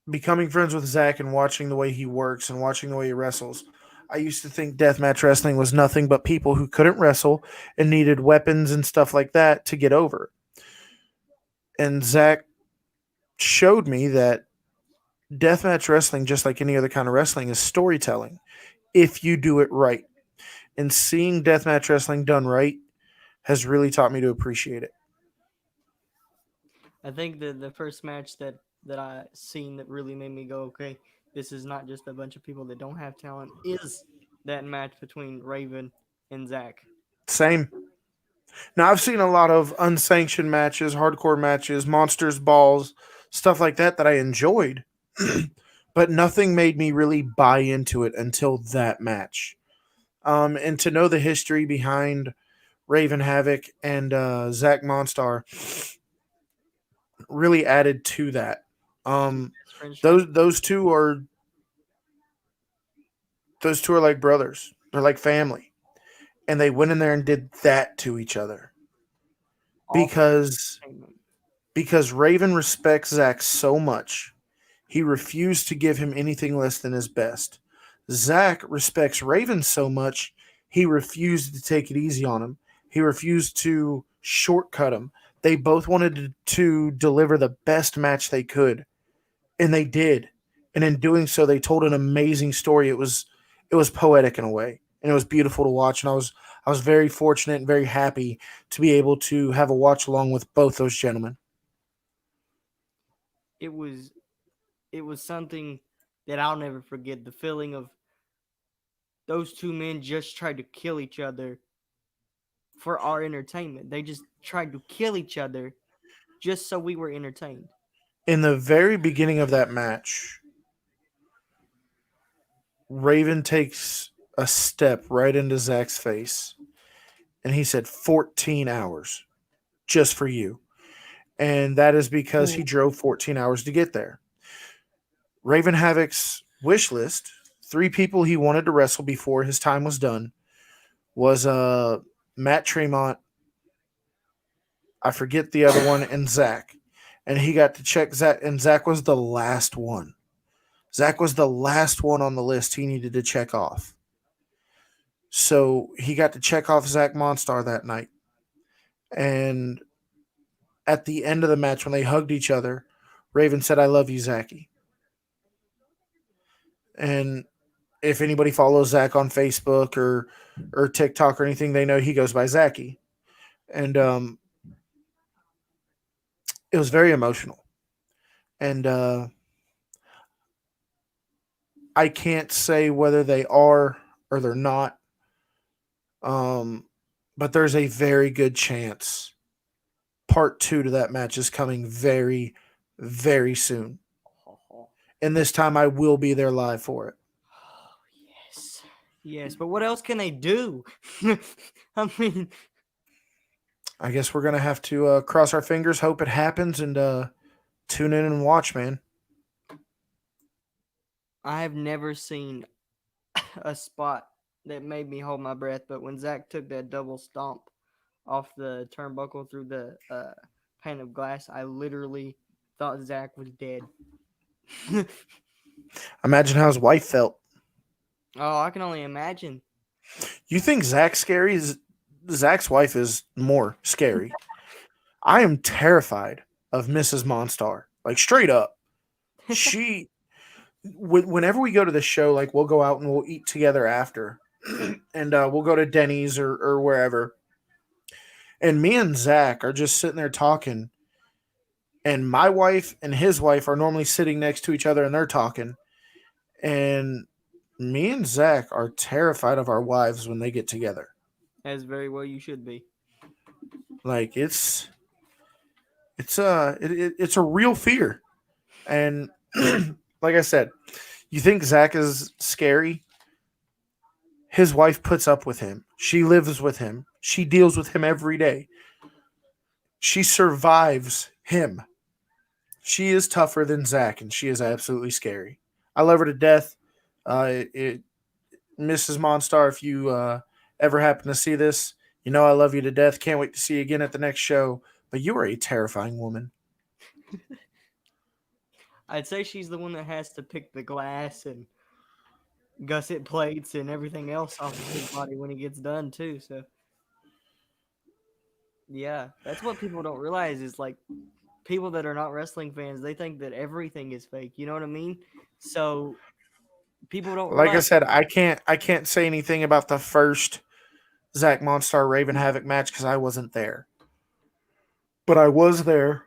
Becoming friends with Zach and watching the way he works and watching the way he wrestles, I used to think deathmatch wrestling was nothing but people who couldn't wrestle and needed weapons and stuff like that to get over. And Zach showed me that deathmatch wrestling, just like any other kind of wrestling, is storytelling if you do it right. And seeing deathmatch wrestling done right has really taught me to appreciate it. I think the first match that I seen that really made me go, okay, this is not just a bunch of people that don't have talent, is that match between Raven and Zach. Same. Now, I've seen a lot of unsanctioned matches, hardcore matches, monsters, balls, stuff like that I enjoyed, but nothing made me really buy into it until that match. And to know the history behind Raven Havoc and Zach Monstar really added to that. Friendship. Those two are like brothers. They're like family, and they went in there and did that to each other because Entertainment. Raven respects Zach so much. He refused to give him anything less than his best. Zach respects Raven so much, he refused to take it easy on him. He refused to shortcut him. They both wanted to deliver the best match they could, and they did. And in doing so, they told an amazing story. It was poetic in a way, and it was beautiful to watch. And I was very fortunate and very happy to be able to have a watch along with both those gentlemen. It was something that I'll never forget. The feeling of those two men just tried to kill each other for our entertainment. They just tried to kill each other just so we were entertained. In the very beginning of that match, Raven takes a step right into Zach's face, and he said 14 hours just for you. And that is because he drove 14 hours to get there. Raven Havoc's wish list three people he wanted to wrestle before his time was done was Matt Tremont, I forget the other one, and Zach. And he got to check Zach, and Zach was the last one. Zach was the last one on the list he needed to check off. So he got to check off Zach Monstar that night. And at the end of the match, when they hugged each other, Raven said, "I love you, Zachy." And if anybody follows Zach on Facebook or TikTok or anything, they know he goes by Zachy. And it was very emotional. And I can't say whether they are or they're not. But there's a very good chance part 2 to that match is coming very, very soon. And this time I will be there live for it. Yes. Yes, but what else can they do? I mean, I guess we're going to have to cross our fingers, hope it happens, and tune in and watch, man. I have never seen a spot that made me hold my breath, but when Zach took that double stomp off the turnbuckle through the pane of glass, I literally thought Zach was dead. Imagine how his wife felt. Oh, I can only imagine. You think Zach's scary? Zach's wife is more scary. I am terrified of Mrs. Monstar. Like, straight up. She, whenever we go to the show, like, we'll go out and we'll eat together after. And we'll go to Denny's or wherever. And me and Zach are just sitting there talking. And my wife and his wife are normally sitting next to each other and they're talking. And me and Zach are terrified of our wives when they get together. As very well you should be. Like, it's a real fear. And like I said, you think Zach is scary? His wife puts up with him. She lives with him. She deals with him every day. She survives him. She is tougher than Zach, and she is absolutely scary. I love her to death. Mrs. Monstar, if you ever happen to see this, you know I love you to death. Can't wait to see you again at the next show. But you are a terrifying woman. I'd say she's the one that has to pick the glass and gusset plates and everything else off of his body when he gets done too. So yeah, that's what people don't realize is like people that are not wrestling fans, they think that everything is fake. You know what I mean? So people don't Like I realize. said, I can't say anything about the first Zach Monstar Raven Havoc match because I wasn't there. But I was there.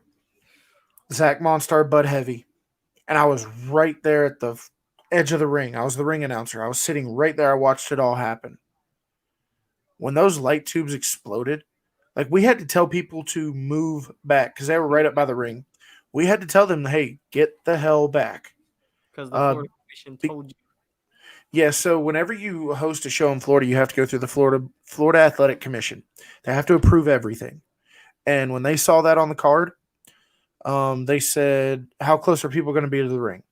Zach Monstar Bud Heavy. And I was right there at the edge of the ring. I was the ring announcer. I was sitting right there. I watched it all happen. When those light tubes exploded, like we had to tell people to move back because they were right up by the ring. We had to tell them, hey, get the hell back. Because the Florida Commission told you. Yeah, so whenever you host a show in Florida, you have to go through the Florida Athletic Commission. They have to approve everything. And when they saw that on the card, they said, how close are people going to be to the ring?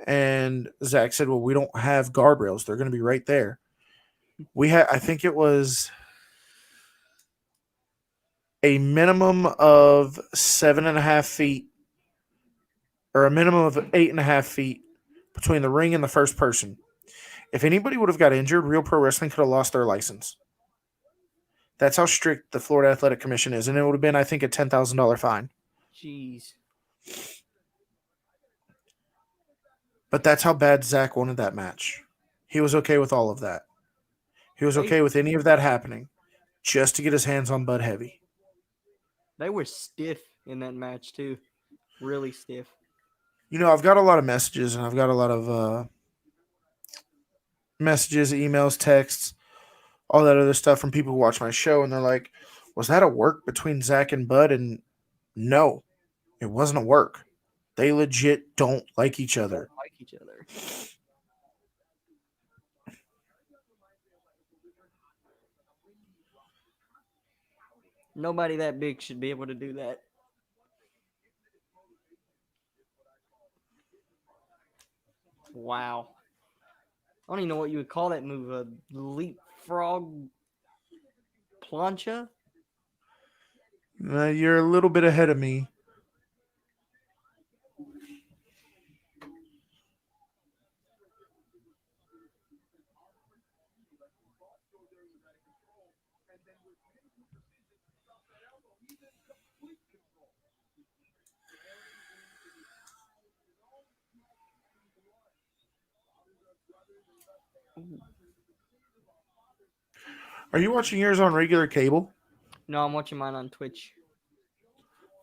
And Zach said, well, we don't have guardrails. They're going to be right there. We had, I think it was a minimum of 7.5 feet or a minimum of 8.5 feet between the ring and the first person. If anybody would have got injured, Real Pro Wrestling could have lost their license. That's how strict the Florida Athletic Commission is. And it would have been, I think, a $10,000 fine. Jeez. But that's how bad Zach wanted that match. He was okay with all of that. He was okay with any of that happening just to get his hands on Bud Heavy. They were stiff in that match, too. Really stiff. You know, I've got a lot of messages, and I've got a lot of messages, emails, texts, all that other stuff from people who watch my show, and they're like, was that a work between Zach and Bud? And no, it wasn't a work. They legit don't like each other. Nobody that big should be able to do that. Wow. don't even know what you would call that move. A leapfrog plancha? You're a little bit ahead of me. Are you watching yours on regular cable? No, I'm watching mine on Twitch.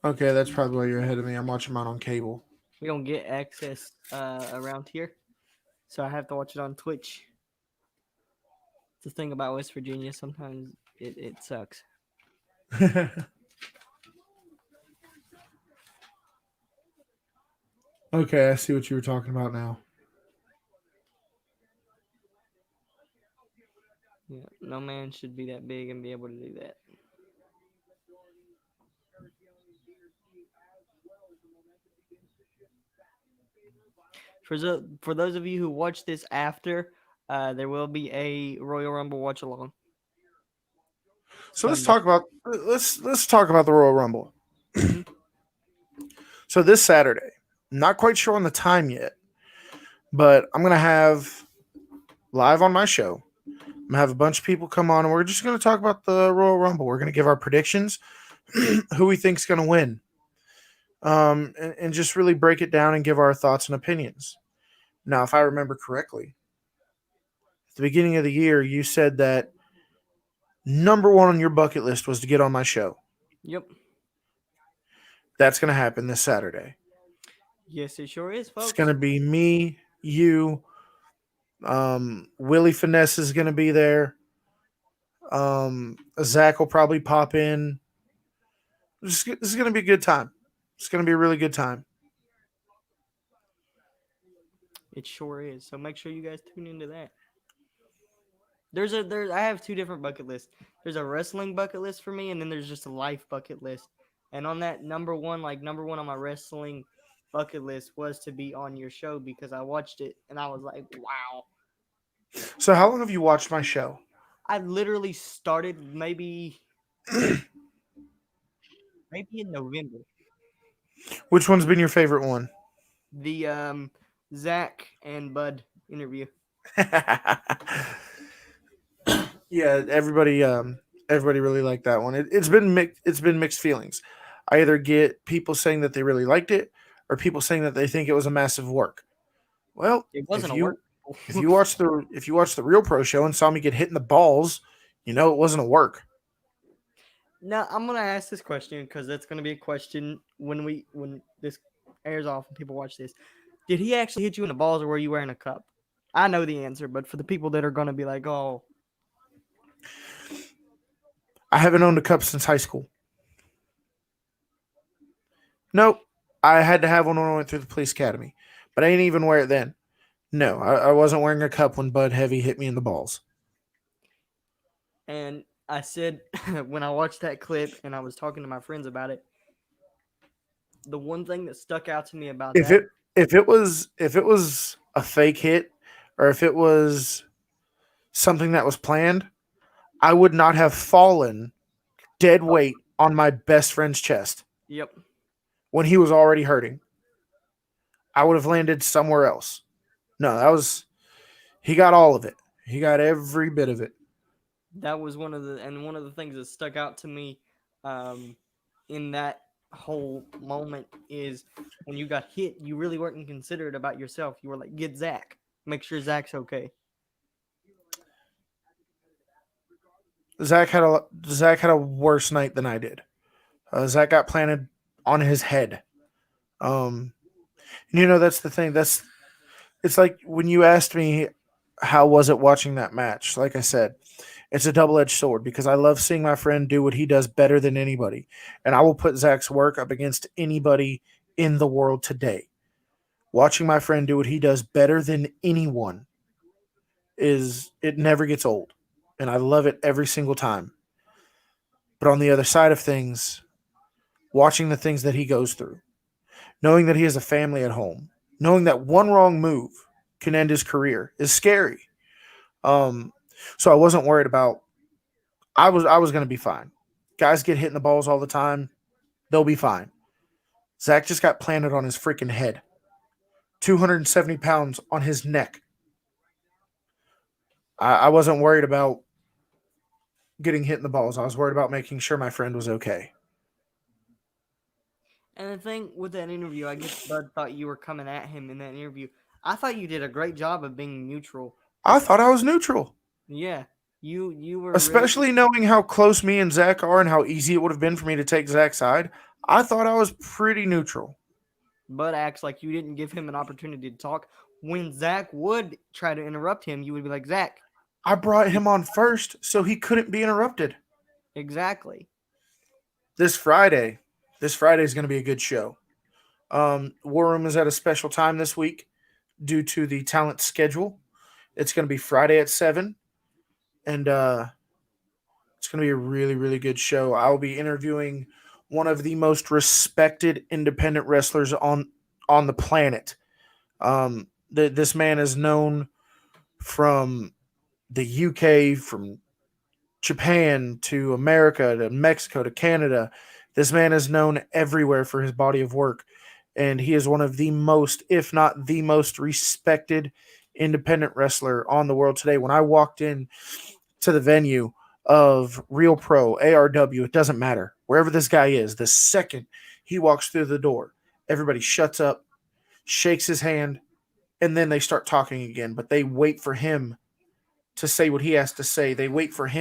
Okay, that's probably why you're ahead of me. I'm watching mine on cable. We don't get access around here, so I have to watch it on Twitch. The thing about West Virginia, sometimes it sucks. Okay, I see what you were talking about now. Yeah, no man should be that big and be able to do that. For those of you who watch this after, there will be a Royal Rumble watch along. So let's talk about the Royal Rumble. So this Saturday, not quite sure on the time yet, but I'm gonna have live on my show. I'm gonna have a bunch of people come on, and we're just gonna talk about the Royal Rumble. We're gonna give our predictions, who we think's gonna win, and just really break it down and give our thoughts and opinions. Now, if I remember correctly, at the beginning of the year, you said that number one on your bucket list was to get on my show. Yep. That's going to happen this Saturday. Yes, it sure is, folks. It's going to be me, you, Willie Finesse is going to be there. Zach will probably pop in. This is going to be a good time. It's going to be a really good time. It sure is. So make sure you guys tune into that. I have two different bucket lists. There's a wrestling bucket list for me, and then there's just a life bucket list. And on that number one on my wrestling bucket list was to be on your show because I watched it and I was like, wow. So how long have you watched my show? I literally started maybe in November. Which one's been your favorite one? The Zach and Bud interview. Yeah, everybody really liked that one. It's been mixed feelings. I either get people saying that they really liked it, or people saying that they think it was a massive work. Well, It wasn't a work. if you watch the Real Pro show and saw me get hit in the balls, you know it wasn't a work. Now I'm gonna ask this question because that's gonna be a question when this airs off and people watch this. Did he actually hit you in the balls, or were you wearing a cup? I know the answer, but for the people that are gonna be like, "Oh, I haven't owned a cup since high school." Nope, I had to have one when I went through the police academy, but I didn't even wear it then. No, I wasn't wearing a cup when Bud Heavy hit me in the balls. And I said when I watched that clip and I was talking to my friends about it, the one thing that stuck out to me about If it was a fake hit, or if it was something that was planned, I would not have fallen dead weight on my best friend's chest. Yep. When he was already hurting. I would have landed somewhere else. No, he got all of it. He got every bit of it. That was one of the things that stuck out to me in that whole moment is when you got hit, you really weren't considerate about yourself. You were like, get Zach. Make sure Zach's okay. Zach had a worse night than I did. Zach got planted on his head. That's the thing. It's like when you asked me how was it watching that match. Like I said, it's a double-edged sword because I love seeing my friend do what he does better than anybody, and I will put Zach's work up against anybody in the world today. Watching my friend do what he does better than anyone it never gets old, and I love it every single time. But on the other side of things, watching the things that he goes through, knowing that he has a family at home, knowing that one wrong move can end his career is scary. Um, so I wasn't worried about. I was going to be fine. Guys get hit in the balls all the time. They'll be fine. Zach just got planted on his freaking head. 270 pounds on his neck. I wasn't worried about getting hit in the balls. I was worried about making sure my friend was okay. And the thing with that interview, I guess Bud thought you were coming at him in that interview. I thought you did a great job of being neutral. I thought I was neutral, Yeah, you were especially knowing how close me and Zach are and how easy it would have been for me to take Zach's side. I thought I was pretty neutral. Bud acts like you didn't give him an opportunity to talk. When Zach would try to interrupt him, you would be like, Zach, I brought him on first so he couldn't be interrupted. exactly. This Friday is going to be a good show. War Room is at a special time this week due to the talent schedule. It's going to be Friday at 7, and it's going to be a really, really good show. I'll be interviewing one of the most respected independent wrestlers on the planet. This man is known from the UK, from Japan to America to Mexico to Canada. This man is known everywhere for his body of work, and he is one of the most, if not the most, respected independent wrestler on the world today. When I walked in to the venue of Real Pro, ARW, it doesn't matter. Wherever this guy is, the second he walks through the door, everybody shuts up, shakes his hand, and then they start talking again. But they wait for him to say what he has to say. They wait to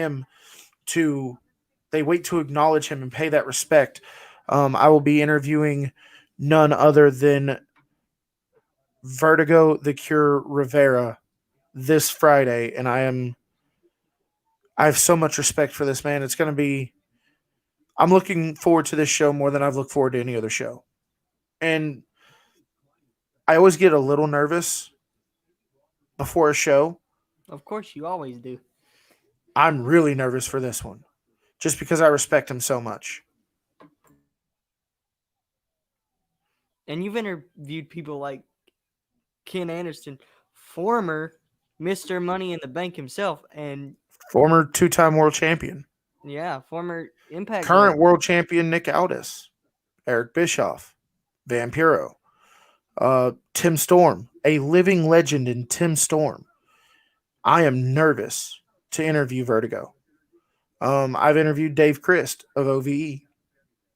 acknowledge him and pay that respect. I will be interviewing none other than Vertigo the Cure Rivera this Friday, and I have so much respect for this man. I'm looking forward to this show more than I've looked forward to any other show. And I always get a little nervous before a show. Of course, you always do. I'm really nervous for this one just because I respect him so much. And you've interviewed people like Ken Anderson, former Mr. Money in the Bank himself, and Former two-time world champion. yeah, former Impact Current guy. world champion Nick Aldis. Eric Bischoff. Vampiro. Tim Storm. A living legend in Tim Storm. I am nervous to interview Vertigo. I've interviewed Dave Christ of OVE.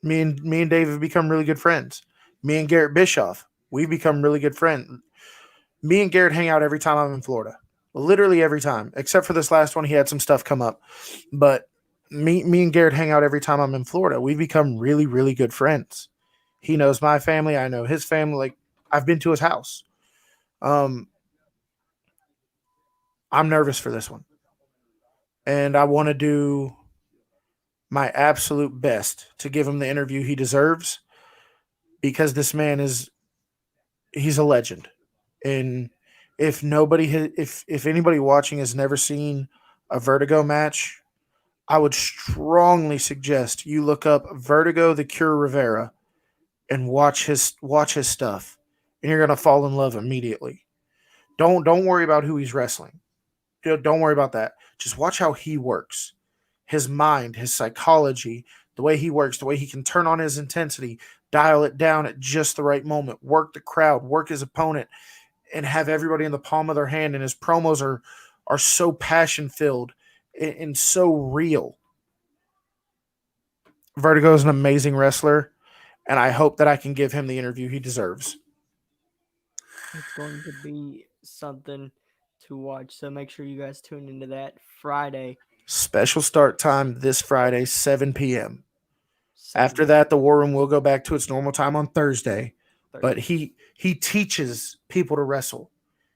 Me and Dave have become really good friends. Me and Garrett Bischoff, we've become really good friends. Me and Garrett hang out every time I'm in Florida. Literally every time, except for this last one, he had some stuff come up. But me and Garrett hang out every time I'm in Florida. We've become really, really good friends. He knows my family. I know his family. Like, I've been to his house. I'm nervous for this one. And I want to do my absolute best to give him the interview he deserves because this man he's a legend. And if anybody watching has never seen a Vertigo match, I would strongly suggest you look up Vertigo the Cure Rivera and watch his stuff, and you're gonna fall in love immediately. Don't worry about who he's wrestling. Don't worry about that. Just watch how he works. His mind, his psychology, the way he works, the way he can turn on his intensity, dial it down at just the right moment, work the crowd, work his opponent, and have everybody in the palm of their hand. And his promos are so passion filled and so real. Vertigo is an amazing wrestler, and I hope that I can give him the interview he deserves. It's going to be something to watch. So make sure you guys tune into that Friday. Special start time this Friday, 7 p.m. 7 After that, the War Room will go back to its normal time on Thursday. But Thursday. he teaches people to wrestle.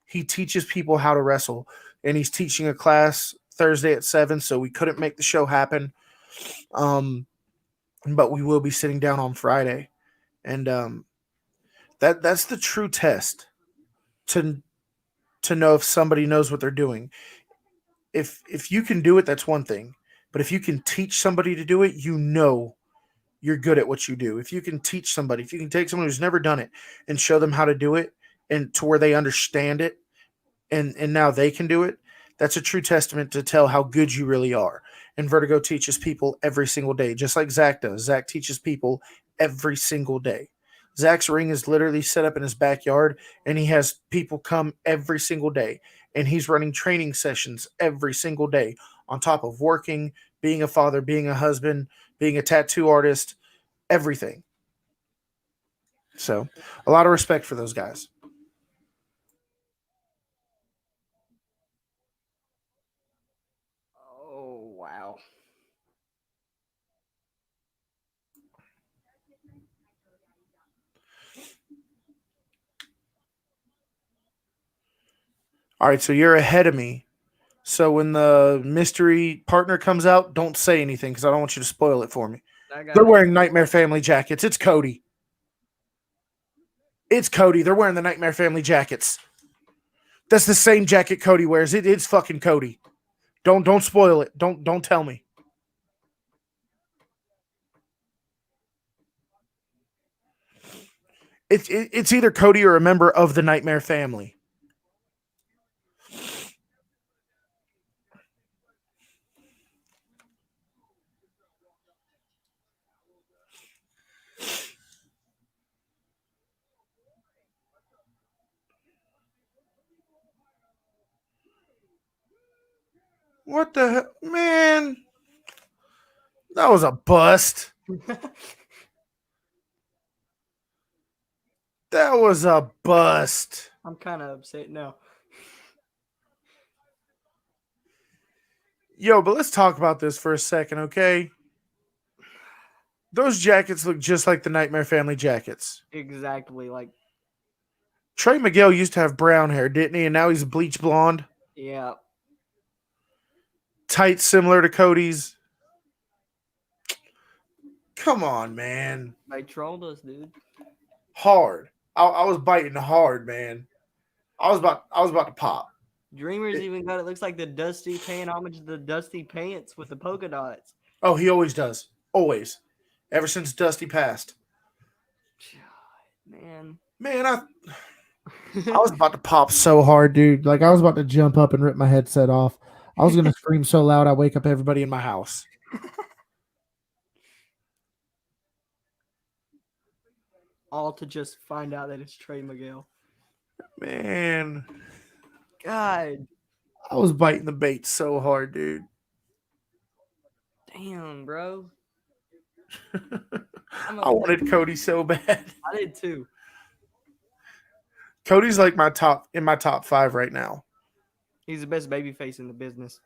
He teaches people how to wrestle. And he's teaching a class Thursday at 7, so we couldn't make the show happen. But we will be sitting down on Friday. And that's the true test to know if somebody knows what they're doing. If you can do it, that's one thing. But if you can teach somebody to do it, you're good at what you do. If you can teach somebody, if you can take someone who's never done it and show them how to do it and to where they understand it and now they can do it, That's a true testament to tell how good you really are. And Vertigo teaches people every single day, just like Zach does. Zach teaches people every single day. Zach's ring is literally set up in his backyard, and he has people come every single day. And he's running training sessions every single day on top of working, being a father, being a husband, being a tattoo artist, everything. So, a lot of respect for those guys. Oh, wow. All right, so you're ahead of me. So when the mystery partner comes out, don't say anything because I don't want you to spoil it for me. I got They're it. wearing Nightmare Family jackets. It's Cody. It's Cody. They're wearing the Nightmare Family jackets. That's the same jacket Cody wears. It's fucking Cody. Don't spoil it. Don't tell me. It's either Cody or a member of the Nightmare Family. What the hell? Man? That was a bust. That was a bust. I'm kind of upset now. Yo, but let's talk about this for a second, okay? Those jackets look just like the Nightmare Family jackets. Exactly. Like, Trey Miguel used to have brown hair, didn't he? And now he's bleach blonde. yeah. Tight, similar to Cody's. Come on, man. They trolled us, dude. Hard. I was biting hard, man. I was about to pop. Dreamers even got it. Looks like the Dusty paying homage to the Dusty pants with the polka dots. Oh, he always does. Always. Ever since Dusty passed. Man. Man, I was about to pop so hard, dude. Like I was about to jump up and rip my headset off. I was gonna scream so loud I wake up everybody in my house. All to just find out that it's Trey Miguel. Man, God I was biting the bait so hard, dude. damn, bro. I wanted Cody so bad. I did too. Cody's like my top 5 right now. He's the best babyface in the business.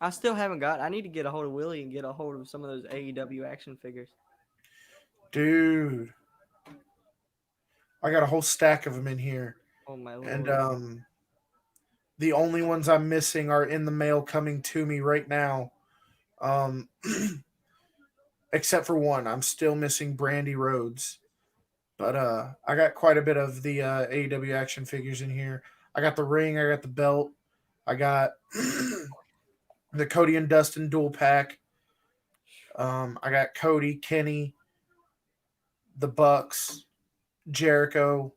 I still haven't got. I need to get a hold of Willie and get a hold of some of those AEW action figures. Dude. I got a whole stack of them in here. Oh my lord. And the only ones I'm missing are in the mail coming to me right now. Except for one. I'm still missing Brandy Rhodes. But I got quite a bit of the AEW action figures in here. I got the ring, I got the belt, I got the Cody and Dustin dual pack. I got Cody, Kenny, the Bucks, Jericho.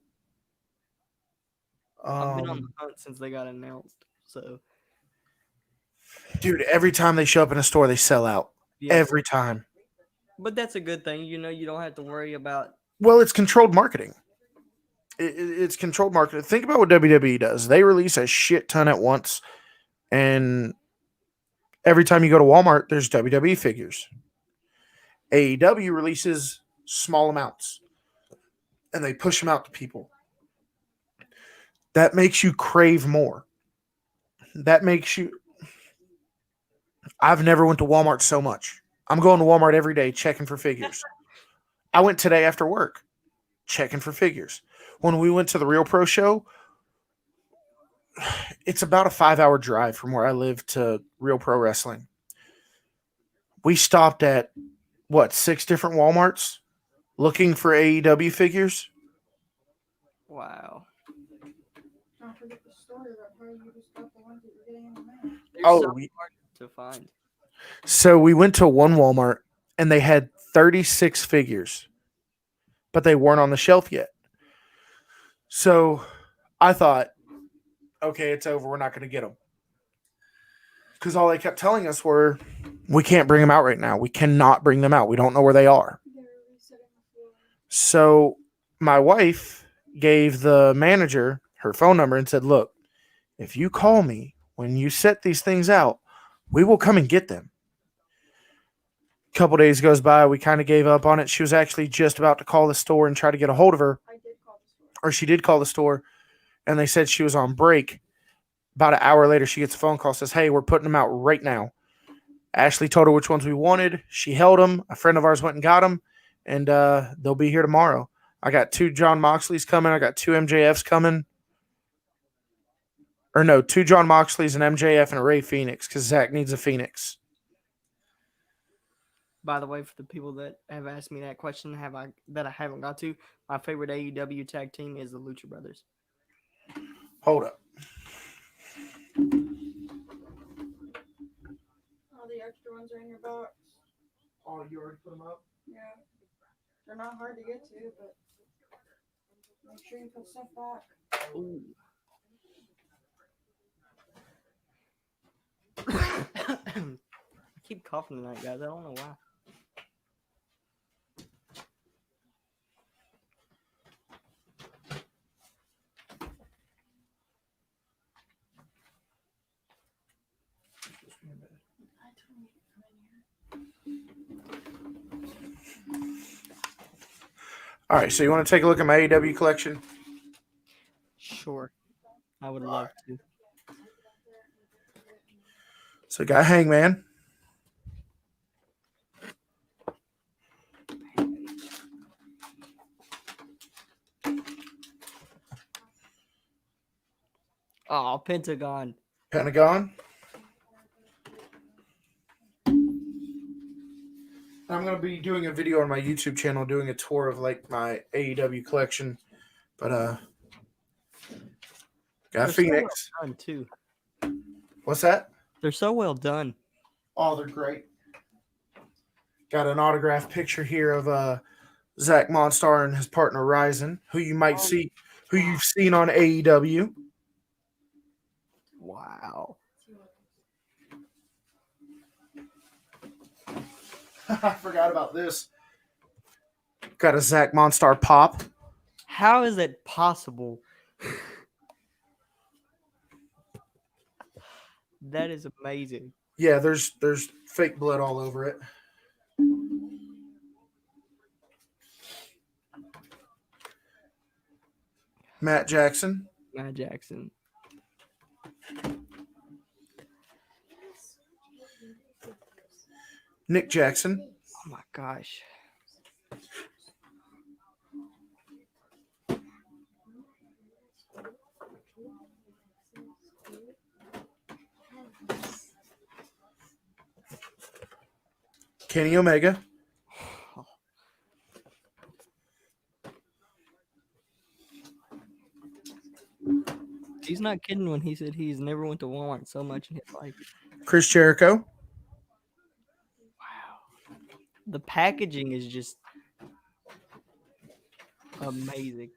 I've been on the hunt since they got announced. So, dude, every time they show up in a store, they sell out. yeah. Every time. But that's a good thing. You know, you don't have to worry about. Well, it's controlled marketing. It's controlled marketing. Think about what WWE does. They release a shit ton at once, and every time you go to Walmart, there's WWE figures. AEW releases small amounts, and they push them out to people. That makes you crave more. That makes you... I've never went to Walmart so much. I'm going to Walmart every day checking for figures. I went today after work checking for figures. When we went to the Real Pro show, it's about a 5-hour drive from where I live to Real Pro Wrestling. We stopped at, 6 different Walmarts looking for AEW figures? Wow. Oh, So hard to find. So we went to one Walmart and they had 36 figures. but they weren't on the shelf yet. So I thought, okay, it's over. We're not going to get them. Because all they kept telling us were, we can't bring them out right now. We cannot bring them out. We don't know where they are. So my wife gave the manager her phone number and said, look, if you call me when you set these things out, we will come and get them. A couple days goes by. We kind of gave up on it. She was actually just about to call the store and try to get a hold of her. Or she did call the store, and they said she was on break. About an hour later, she gets a phone call, says, hey, we're putting them out right now. Ashley told her which ones we wanted. She held them. A friend of ours went and got them, and they'll be here tomorrow. I got 2 John Moxleys coming. I got 2 MJFs coming. Or no, 2 John Moxleys, an MJF, and a Ray Phoenix, because Zach needs a Phoenix. By the way, for the people that have asked me that question, that I haven't got to, my favorite AEW tag team is the Lucha Brothers. Hold up. All the extra ones are in your box. Oh, you already put them up? Yeah. They're not hard to get to, but make sure you put stuff back. Ooh. I keep coughing tonight, guys. I don't know why. All right, so you want to take a look at my AEW collection? Sure. I would love to. So, got Hangman. Oh, Pentagon. Pentagon. I'm going to be doing a video on my YouTube channel doing a tour of like my AEW collection. But got They're Phoenix. So well done, too. What's that? They're so well done. Oh, they're great. Got an autographed picture here of Zach Monstar and his partner Ryzen, who you might see, who you've seen on AEW. Wow. I forgot about this. Got a Zach Monstar pop. How is it possible? That is amazing. Yeah, there's fake blood all over it. Matt Jackson. Matt Jackson. Nick Jackson. Oh my gosh. Kenny Omega. He's not kidding when he said he's never went to Walmart so much in his life. Chris Jericho. Wow. The packaging is just amazing.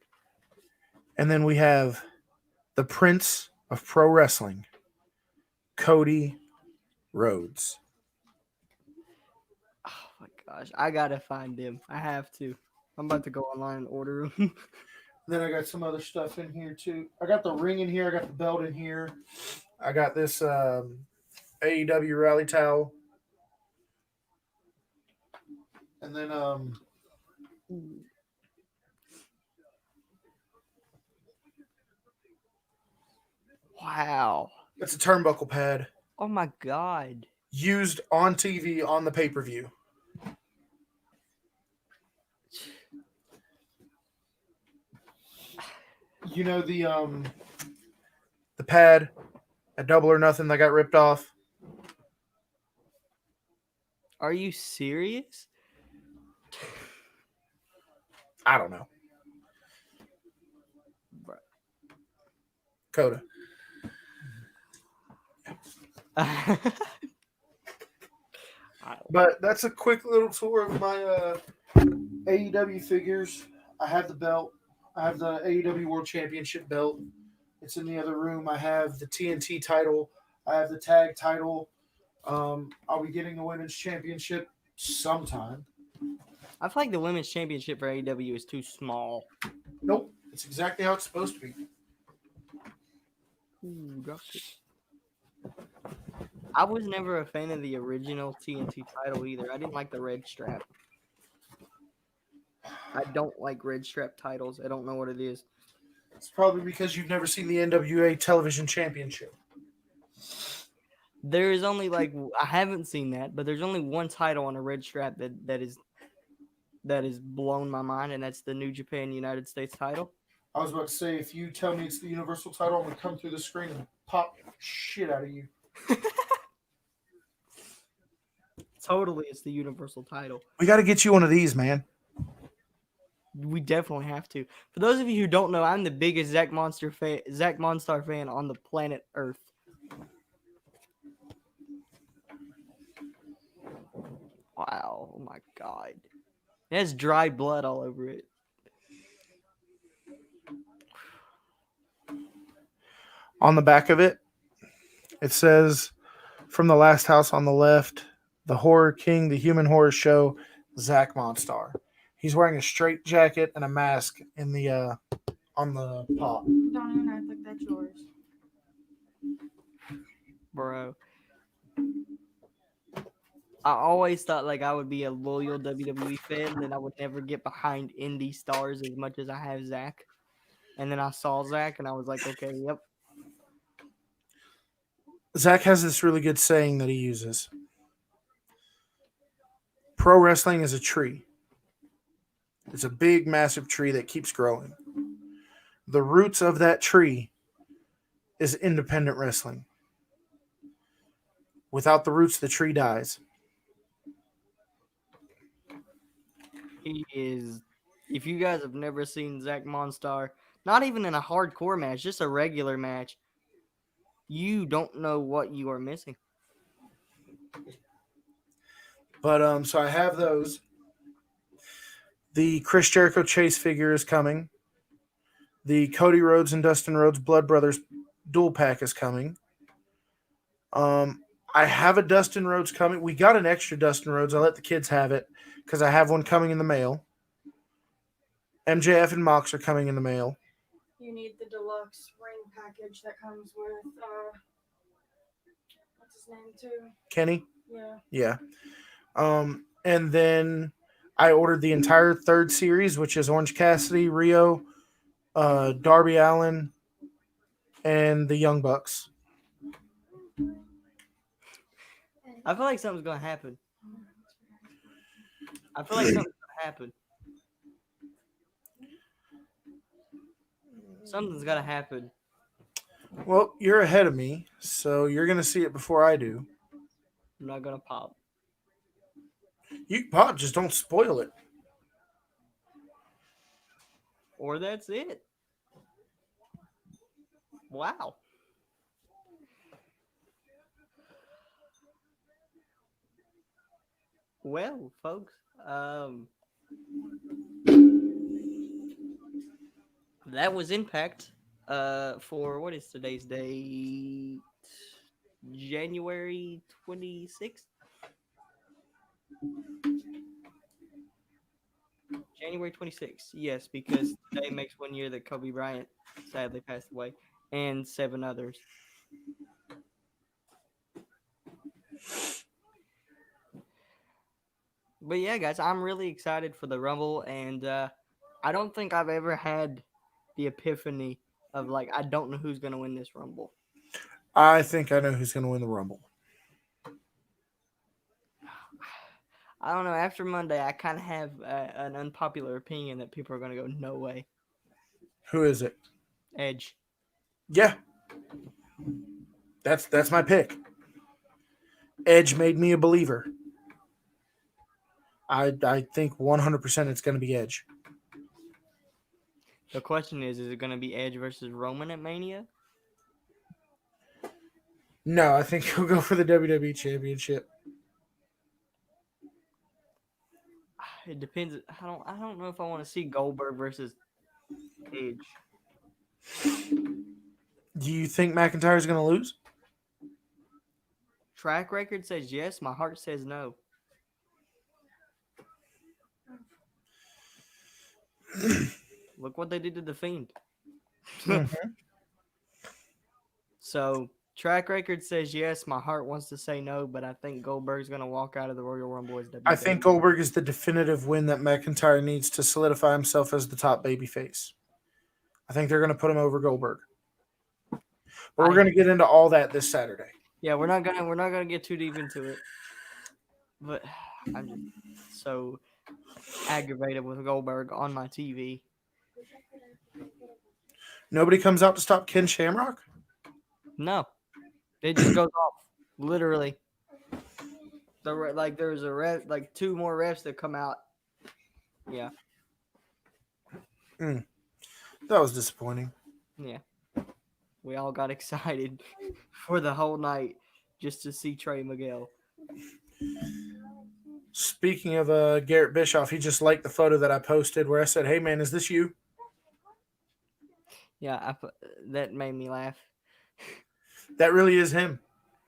And then we have the Prince of Pro Wrestling, Cody Rhodes. Oh my gosh. I gotta find him. I have to. I'm about to go online and order him. Then I got some other stuff in here too. I got the ring in here. I got the belt in here. I got this AEW rally towel. And then Wow. it's a turnbuckle pad Oh my god. used on TV on the pay-per-view. You know the pad at Double or Nothing that got ripped off? Are you serious? I don't know. Bruh. Coda. But that's a quick little tour of my AEW figures. I have the belt. I have the AEW World Championship belt. It's in the other room. I have the TNT title. I have the tag title. I'll be getting the women's championship sometime. I feel like the women's championship for AEW is too small. Nope. It's exactly how it's supposed to be. Ooh, dropped it. I was never a fan of the original TNT title either. I didn't like the red strap. I don't like red strap titles. I don't know what it is. It's probably because you've never seen the NWA Television Championship. There is only like I haven't seen that, but there's only one title on a red strap that is blown my mind, and that's the New Japan United States title. I was about to say, if you tell me it's the Universal title, I'm going to come through the screen and pop shit out of you. Totally, it's the Universal title. We got to get you one of these, man. We definitely have to. For those of you who don't know, I'm the biggest Zach Monstar fan on the planet Earth. Wow, oh my God. It has dried blood all over it. On the back of it, it says, from the last house on the left, the Horror King, the Human Horror Show, Zach Monstar. He's wearing a straight jacket and a mask in the on the pop. Don't even act like that's yours. Bro. I always thought like I would be a loyal WWE fan and I would never get behind indie stars as much as I have Zach. And then I saw Zach and I was like, okay, yep. Zach has this really good saying that he uses. Pro wrestling is a tree. It's a big, massive tree that keeps growing. The roots of that tree is independent wrestling. Without the roots, the tree dies. He is, if you guys have never seen Zach Monstar, not even in a hardcore match, just a regular match, you don't know what you are missing. But so I have those. The Chris Jericho Chase figure is coming. The Cody Rhodes and Dustin Rhodes Blood Brothers dual pack is coming. I have a Dustin Rhodes coming. We got an extra Dustin Rhodes. I let the kids have it because I have one coming in the mail. MJF and Mox are coming in the mail. You need the deluxe ring package that comes with what's his name too? Kenny? Yeah. Yeah. And then I ordered the entire third series, which is Orange Cassidy, Rio, Darby Allin, and the Young Bucks. I feel like something's going to happen. Something's got to happen. Well, you're ahead of me, so you're going to see it before I do. I'm not going to pop. You can pop, just don't spoil it. Or that's it. Wow. Well, folks, that was Impact for what is today's date? January 26th? January 26th, yes, because today makes 1 year that Kobe Bryant sadly passed away, and 7 others. But yeah, guys, I'm really excited for the Rumble, and I don't think I've ever had the epiphany of, like, I don't know who's going to win this Rumble. I think I know who's going to win the Rumble. I don't know. After Monday, I kind of have an unpopular opinion that people are going to go, no way. Who is it? Edge. Yeah. That's my pick. Edge made me a believer. I think 100% it's going to be Edge. The question is it going to be Edge versus Roman at Mania? No, I think he'll go for the WWE Championship. It depends. I don't know if I want to see Goldberg versus Edge. Do you think McIntyre is going to lose? Track record says yes. My heart says no. Look what they did to the Fiend. Mhm. So track record says yes. My heart wants to say no, but I think Goldberg's gonna walk out of the Royal Rumble as WWE. I think Goldberg is the definitive win that McIntyre needs to solidify himself as the top babyface. I think they're going to put him over Goldberg. But we're going to get into all that this Saturday. Yeah, we're not gonna get too deep into it. But I'm just so aggravated with Goldberg on my TV. Nobody comes out to stop Ken Shamrock? No, it just goes off. Literally, there's a ref, like two more refs that come out. Yeah, That was disappointing. yeah. We all got excited for the whole night just to see Trey Miguel. Speaking of Garrett Bischoff, he just liked the photo that I posted where I said, "Hey man, is this you?" Yeah, that made me laugh. That really is him.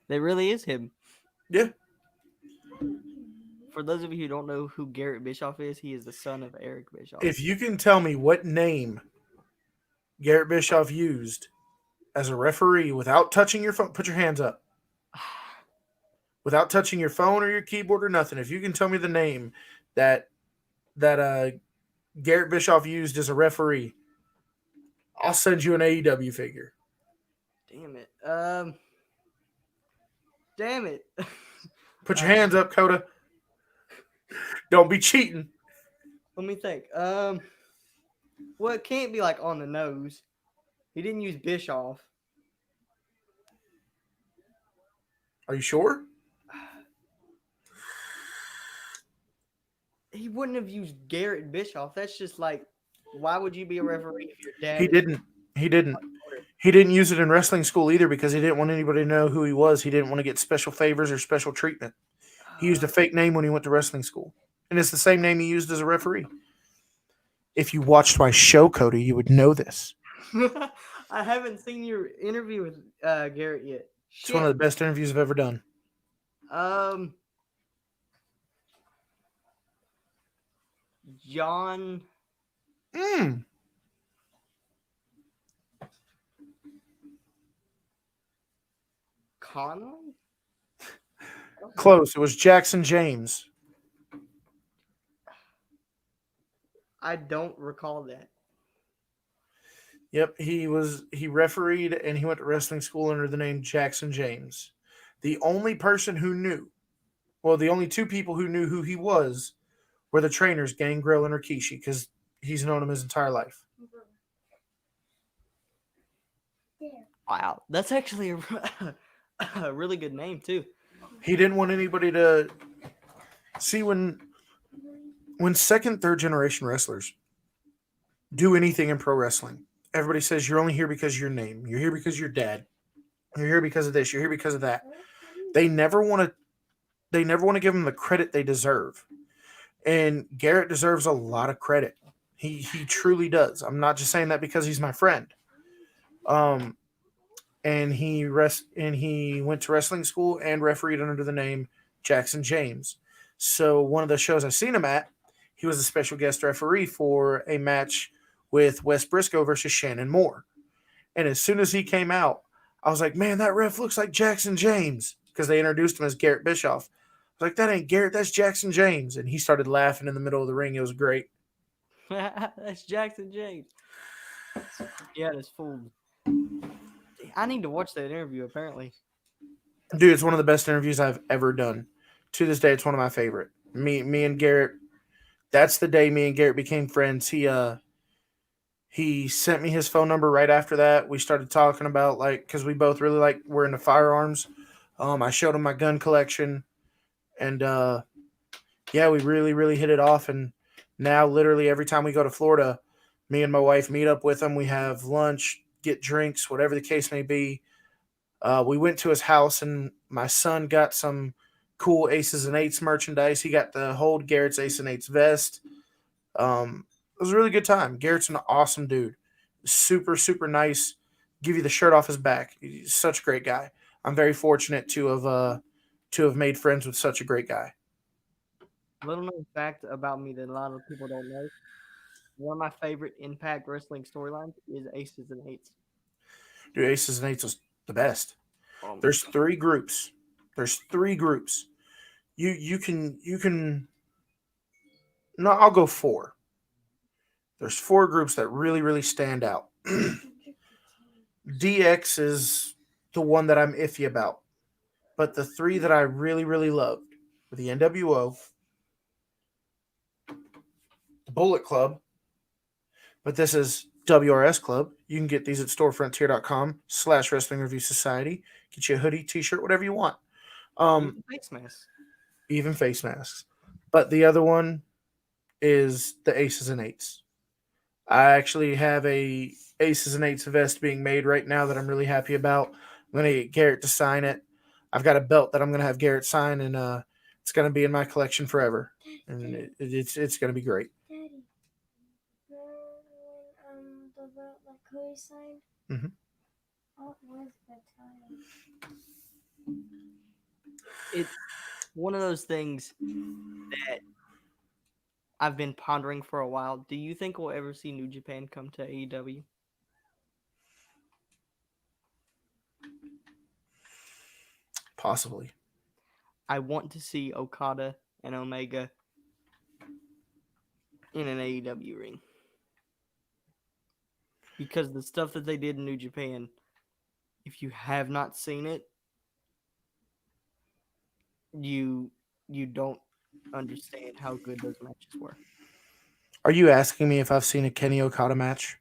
That really is him. Yeah. For those of you who don't know who Garrett Bischoff is, he is the son of Eric Bischoff. If you can tell me what name Garrett Bischoff used as a referee without touching your phone, put your hands up. Without touching your phone or your keyboard or nothing. If you can tell me the name that Garrett Bischoff used as a referee, I'll send you an AEW figure. Damn it. Damn it. Put your hands up, Coda. Don't be cheating. Let me think. Well, it can't be like on the nose. He didn't use Bischoff. Are you sure? He wouldn't have used Garrett Bischoff. That's just like, why would you be a referee if your dad? He didn't. He didn't use it in wrestling school either because he didn't want anybody to know who he was. He didn't want to get special favors or special treatment. He used a fake name when he went to wrestling school. And it's the same name he used as a referee. If you watched my show, Cody, you would know this. I haven't seen your interview with Garrett yet. It's one of the best interviews I've ever done. John. Conley? Close. It was Jackson James. I don't recall that. Yep, he refereed and he went to wrestling school under the name Jackson James. The only person who knew, well, the only two people who knew who he was were the trainers, Gangrel and Rikishi, because he's known him his entire life. Wow, that's actually a really good name too. He didn't want anybody to see when second, third generation wrestlers do anything in pro wrestling. Everybody says you're only here because of your name. You're here because of your dad. You're here because of this. You're here because of that. They never want to give them the credit they deserve. And Garrett deserves a lot of credit. He truly does. I'm not just saying that because he's my friend. And he went to wrestling school and refereed under the name Jackson James. So one of the shows I've seen him at, he was a special guest referee for a match with Wes Briscoe versus Shannon Moore. And as soon as he came out, I was like, man, that ref looks like Jackson James, because they introduced him as Garrett Bischoff. I was like, that ain't Garrett, that's Jackson James. And he started laughing in the middle of the ring. It was great. That's Jackson James. Yeah, it's fooled. I need to watch that interview, apparently. Dude, it's one of the best interviews I've ever done. To this day, it's one of my favorite. Me and Garrett, that's the day me and Garrett became friends. He sent me his phone number right after that. We started talking about, because we both really we're into firearms. I showed him my gun collection. And, yeah, we really, really hit it off. And now literally every time we go to Florida, me and my wife meet up with him. We have lunch, get drinks, whatever the case may be. We went to his house, and my son got some cool Aces and Eights merchandise. He got the hold Garrett's Ace and Eights vest. It was a really good time. Garrett's an awesome dude. Super, super nice. Give you the shirt off his back. He's such a great guy. I'm very fortunate to have made friends with such a great guy. Little known fact about me that a lot of people don't know. One of my favorite Impact Wrestling storylines is Aces and Eights. Dude, Aces and Eights was the best. Oh my There's God. 3 groups. There's 3 groups. You can no, I'll go 4. There's 4 groups that really, really stand out. DX is the one that I'm iffy about. But the 3 that I really, really loved were the NWO, the Bullet Club, but this is WRS Club. You can get these at storefrontier.com/Wrestling Review Society. Get you a hoodie, t-shirt, whatever you want. Even face mask. Even face masks. But the other one is the Aces and Eights. I actually have a Aces and Eights vest being made right now that I'm really happy about. I'm going to get Garrett to sign it. I've got a belt that I'm going to have Garrett sign, and it's going to be in my collection forever. And it's going to be great. Daddy, the belt that Cody signed. Mhm. What was the time? It's one of those things that I've been pondering for a while. Do you think we'll ever see New Japan come to AEW? Possibly. I want to see Okada and Omega in an AEW ring. Because the stuff that they did in New Japan, if you have not seen it, you don't understand how good those matches were. Are you asking me if I've seen a Kenny Okada match?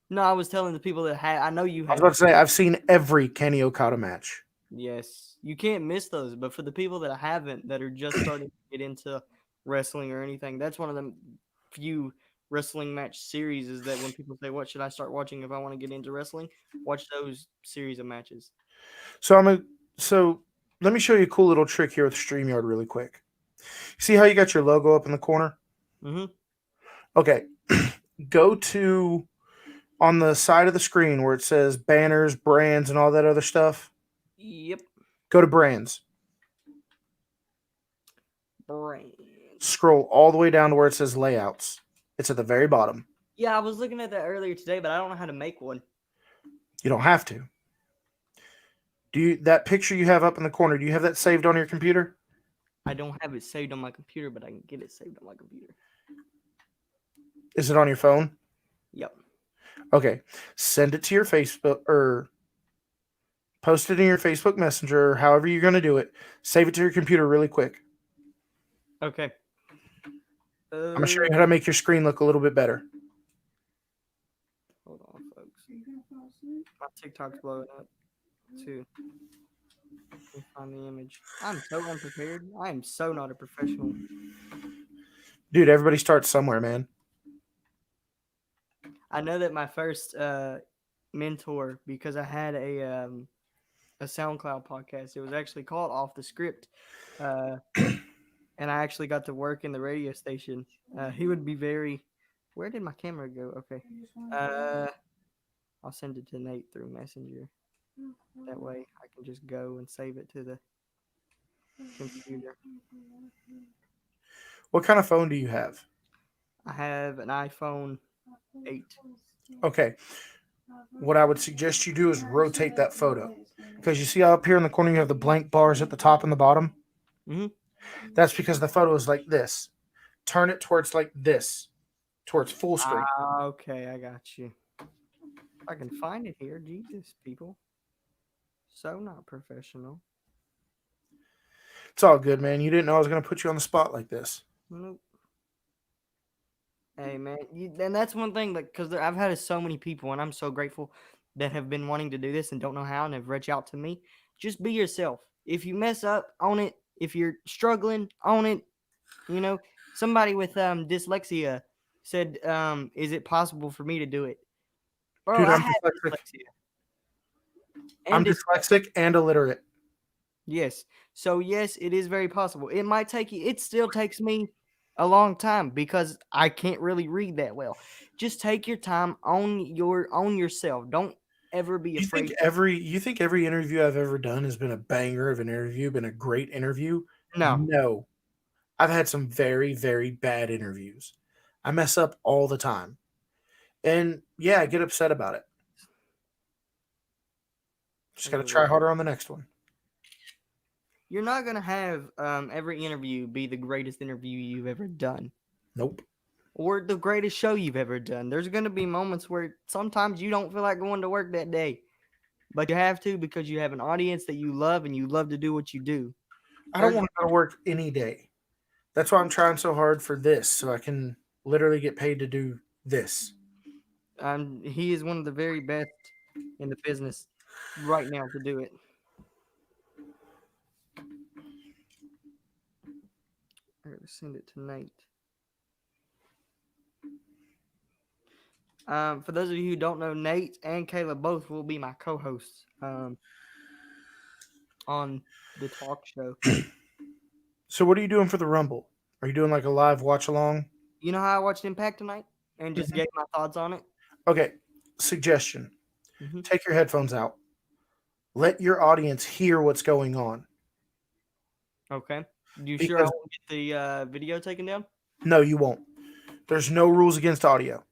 No, I was telling the people that had. I know you I was have. about to say, I've seen every Kenny Okada match. Yes, you can't miss those. But for the people that haven't, that are just starting to get into wrestling or anything, that's one of them few wrestling match series. Is that when people say, "What should I start watching if I want to get into wrestling?" Watch those series of matches. So let me show you a cool little trick here with StreamYard really quick. See how you got your logo up in the corner? Mm-hmm. Okay. Go to on the side of the screen where it says banners, brands, and all that other stuff. Yep. Go to brands. Brain. Scroll all the way down to where it says layouts. It's at the very bottom. Yeah, I was looking at that earlier today, but I don't know how to make one. You don't have to. That picture you have up in the corner, do you have that saved on your computer? I don't have it saved on my computer, but I can get it saved on my computer. Is it on your phone? Yep. Okay. Send it to your Facebook or post it in your Facebook Messenger or however you're going to do it. Save it to your computer really quick. Okay. I'm going to show you how to make your screen look a little bit better. Hold on, folks. Are you gonna fall asleep? My TikTok's blowing up, too. Let me find the image. I'm so unprepared. I am so not a professional. Dude, everybody starts somewhere, man. I know that my first mentor, because I had a SoundCloud podcast. It was actually called Off the Script, and I actually got to work in the radio station. He would be very. Where did my camera go? Okay, I just wanna I'll send it to Nate through Messenger. That way, I can just go and save it to the computer. What kind of phone do you have? I have an iPhone 8. Okay. What I would suggest you do is rotate that photo. Because you see up here in the corner, you have the blank bars at the top and the bottom? Mhm. That's because the photo is like this. Turn it towards like this. Towards full screen. Okay, I got you. I can find it here. Jesus, people. So not professional. It's all good, man. You didn't know I was going to put you on the spot like this. Nope. Hey, man. And that's one thing, like, because I've had so many people, and I'm so grateful that have been wanting to do this and don't know how and have reached out to me. Just be yourself. If you mess up, own it. If you're struggling, own it. You know, somebody with dyslexia said, is it possible for me to do it? Bro, Dude, I I'm have dyslexic. dyslexia. I'm And dyslexic and illiterate. Yes. So yes, it is very possible. It might take you. It still takes me a long time because I can't really read that well. Just take your time on yourself. Don't ever be afraid. You think every interview I've ever done has been a banger of an interview, been a great interview? No. No. I've had some very, very bad interviews. I mess up all the time. And yeah, I get upset about it. Just got to try harder on the next one. You're not gonna have every interview be the greatest interview you've ever done Nope. or the greatest show you've ever done. There's gonna be moments where sometimes you don't feel like going to work that day, but you have to because you have an audience that you love and you love to do what you do. I don't want to go to work any day. That's why I'm trying so hard for this, so I can literally get paid to do this. He is one of the very best in the business right now to do it. I gotta send it to Nate. For those of you who don't know, Nate and Kayla both will be my co-hosts on the talk show. So, what are you doing for the Rumble? Are you doing like a live watch along? You know how I watched Impact tonight and just gave my thoughts on it? Okay, suggestion. Mhm. Take your headphones out. Let your audience hear what's going on. Okay. You sure I Because won't get the video taken down? no, you won't. There's no rules against audio.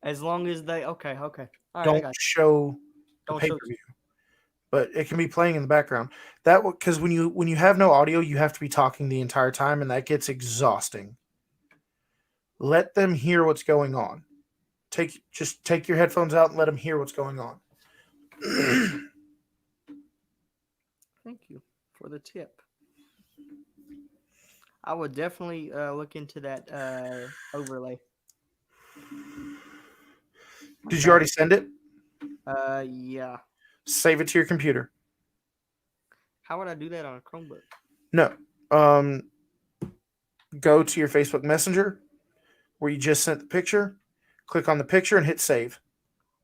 As long as they okay. All right, I Don't got you. show the Don't pay show. per view, but it can be playing in the background. Because when you have no audio, you have to be talking the entire time, and that gets exhausting. Let them hear what's going on. Just take your headphones out and let them hear what's going on. Thank you for the tip. I would definitely look into that overlay. Did you already send it? Yeah. Save it to your computer. How would I do that on a Chromebook? No. Go to your Facebook Messenger where you just sent the picture. Click on the picture and hit save.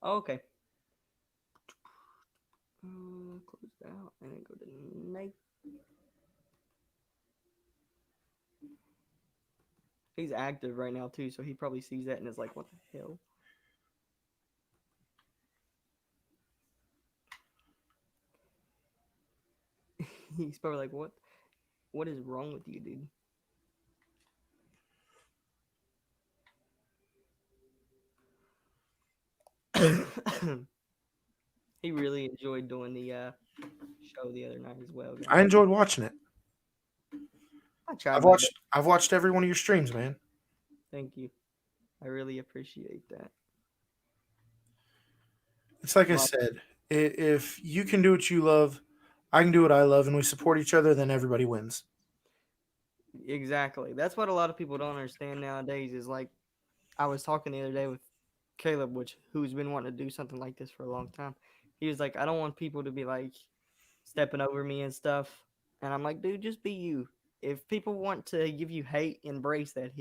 Oh, okay. Close that out and then go to Nate. He's active right now too, so he probably sees that and is like, "What the hell?" He's probably like, "What? What is wrong with you, dude?" He really enjoyed doing the show the other night as well. I enjoyed watching it. I tried my best. I've watched every one of your streams, man. Thank you. I really appreciate that. It's like I Well, said, if you can do what you love, I can do what I love, and we support each other, then everybody wins. exactly. That's what a lot of people don't understand nowadays. Is like I was talking the other day with Caleb, who's been wanting to do something like this for a long time. He was like, I don't want people to be like stepping over me and stuff. And I'm like, dude, just be you. If people want to give you hate, embrace that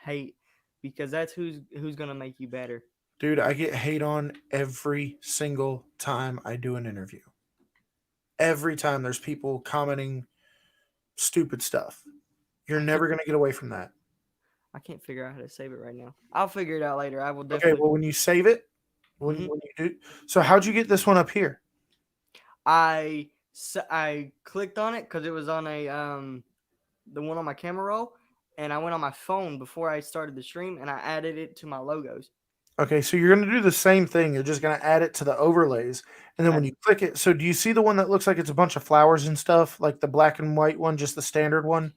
hate, because that's who's gonna make you better. Dude, I get hate on every single time I do an interview. Every time there's people commenting stupid stuff. You're never going to get away from that. I can't figure out how to save it right now. I'll figure it out later. I will Okay, definitely. well, when you save it, when you do, so how'd you get this one up here? I clicked on it because it was on a the one on my camera roll, and I went on my phone before I started the stream, and I added it to my logos. Okay, so you're going to do the same thing. You're just going to add it to the overlays, and then when you click it, so do you see the one that looks like it's a bunch of flowers and stuff, like the black and white one, just the standard one?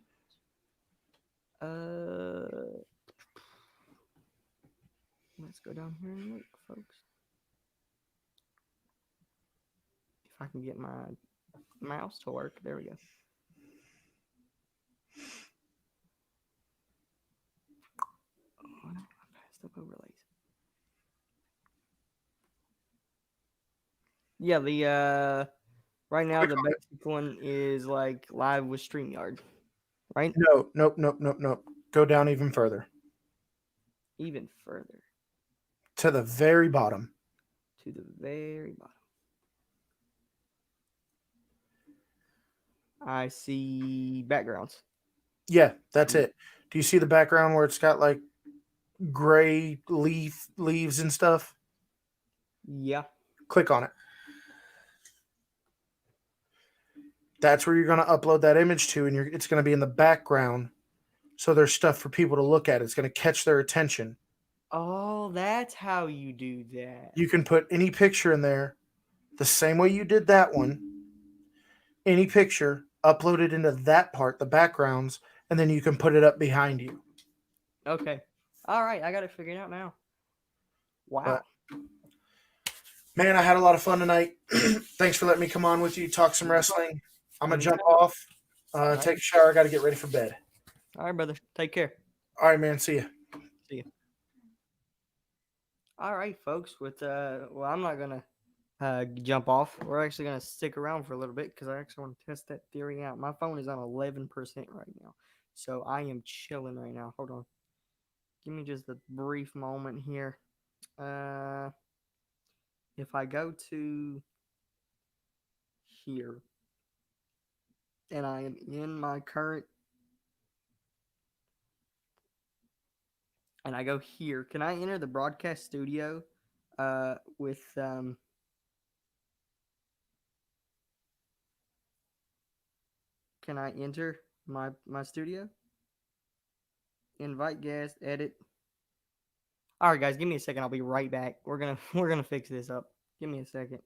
Let's go down here and look, folks. If I can get my mouse to work, there we go. Oh, no, I passed up overlays. Yeah, the right now the basic one is like live with StreamYard, right? No, nope. Go down even further. Even further. To the very bottom. To the very bottom. I see backgrounds. Yeah, that's it. Do you see the background where it's got like gray leaves and stuff? Yeah. Click on it. That's where you're going to upload that image to, and it's going to be in the background. So there's stuff for people to look at. It's going to catch their attention. Oh, that's how you do that. You can put any picture in there the same way you did that one. Any picture, upload it into that part, the backgrounds, and then you can put it up behind you. Okay. All right, I got it figured out now. Wow. Man, I had a lot of fun tonight. Thanks for letting me come on with you, talk some wrestling. I'm going to jump off, take a shower. I got to get ready for bed. All right, brother. Take care. All right, man. See ya. All right, folks. Well, I'm not gonna jump off. We're actually gonna stick around for a little bit because I actually want to test that theory out. My phone is on 11% right now, so I am chilling right now. Hold on. Give me just a brief moment here. If I go to here and I am in my current and I go here, can I enter the broadcast studio with can I enter my studio? Invite guest, edit. All right, guys, give me a second. I'll be right back. We're gonna fix this up. Give me a second.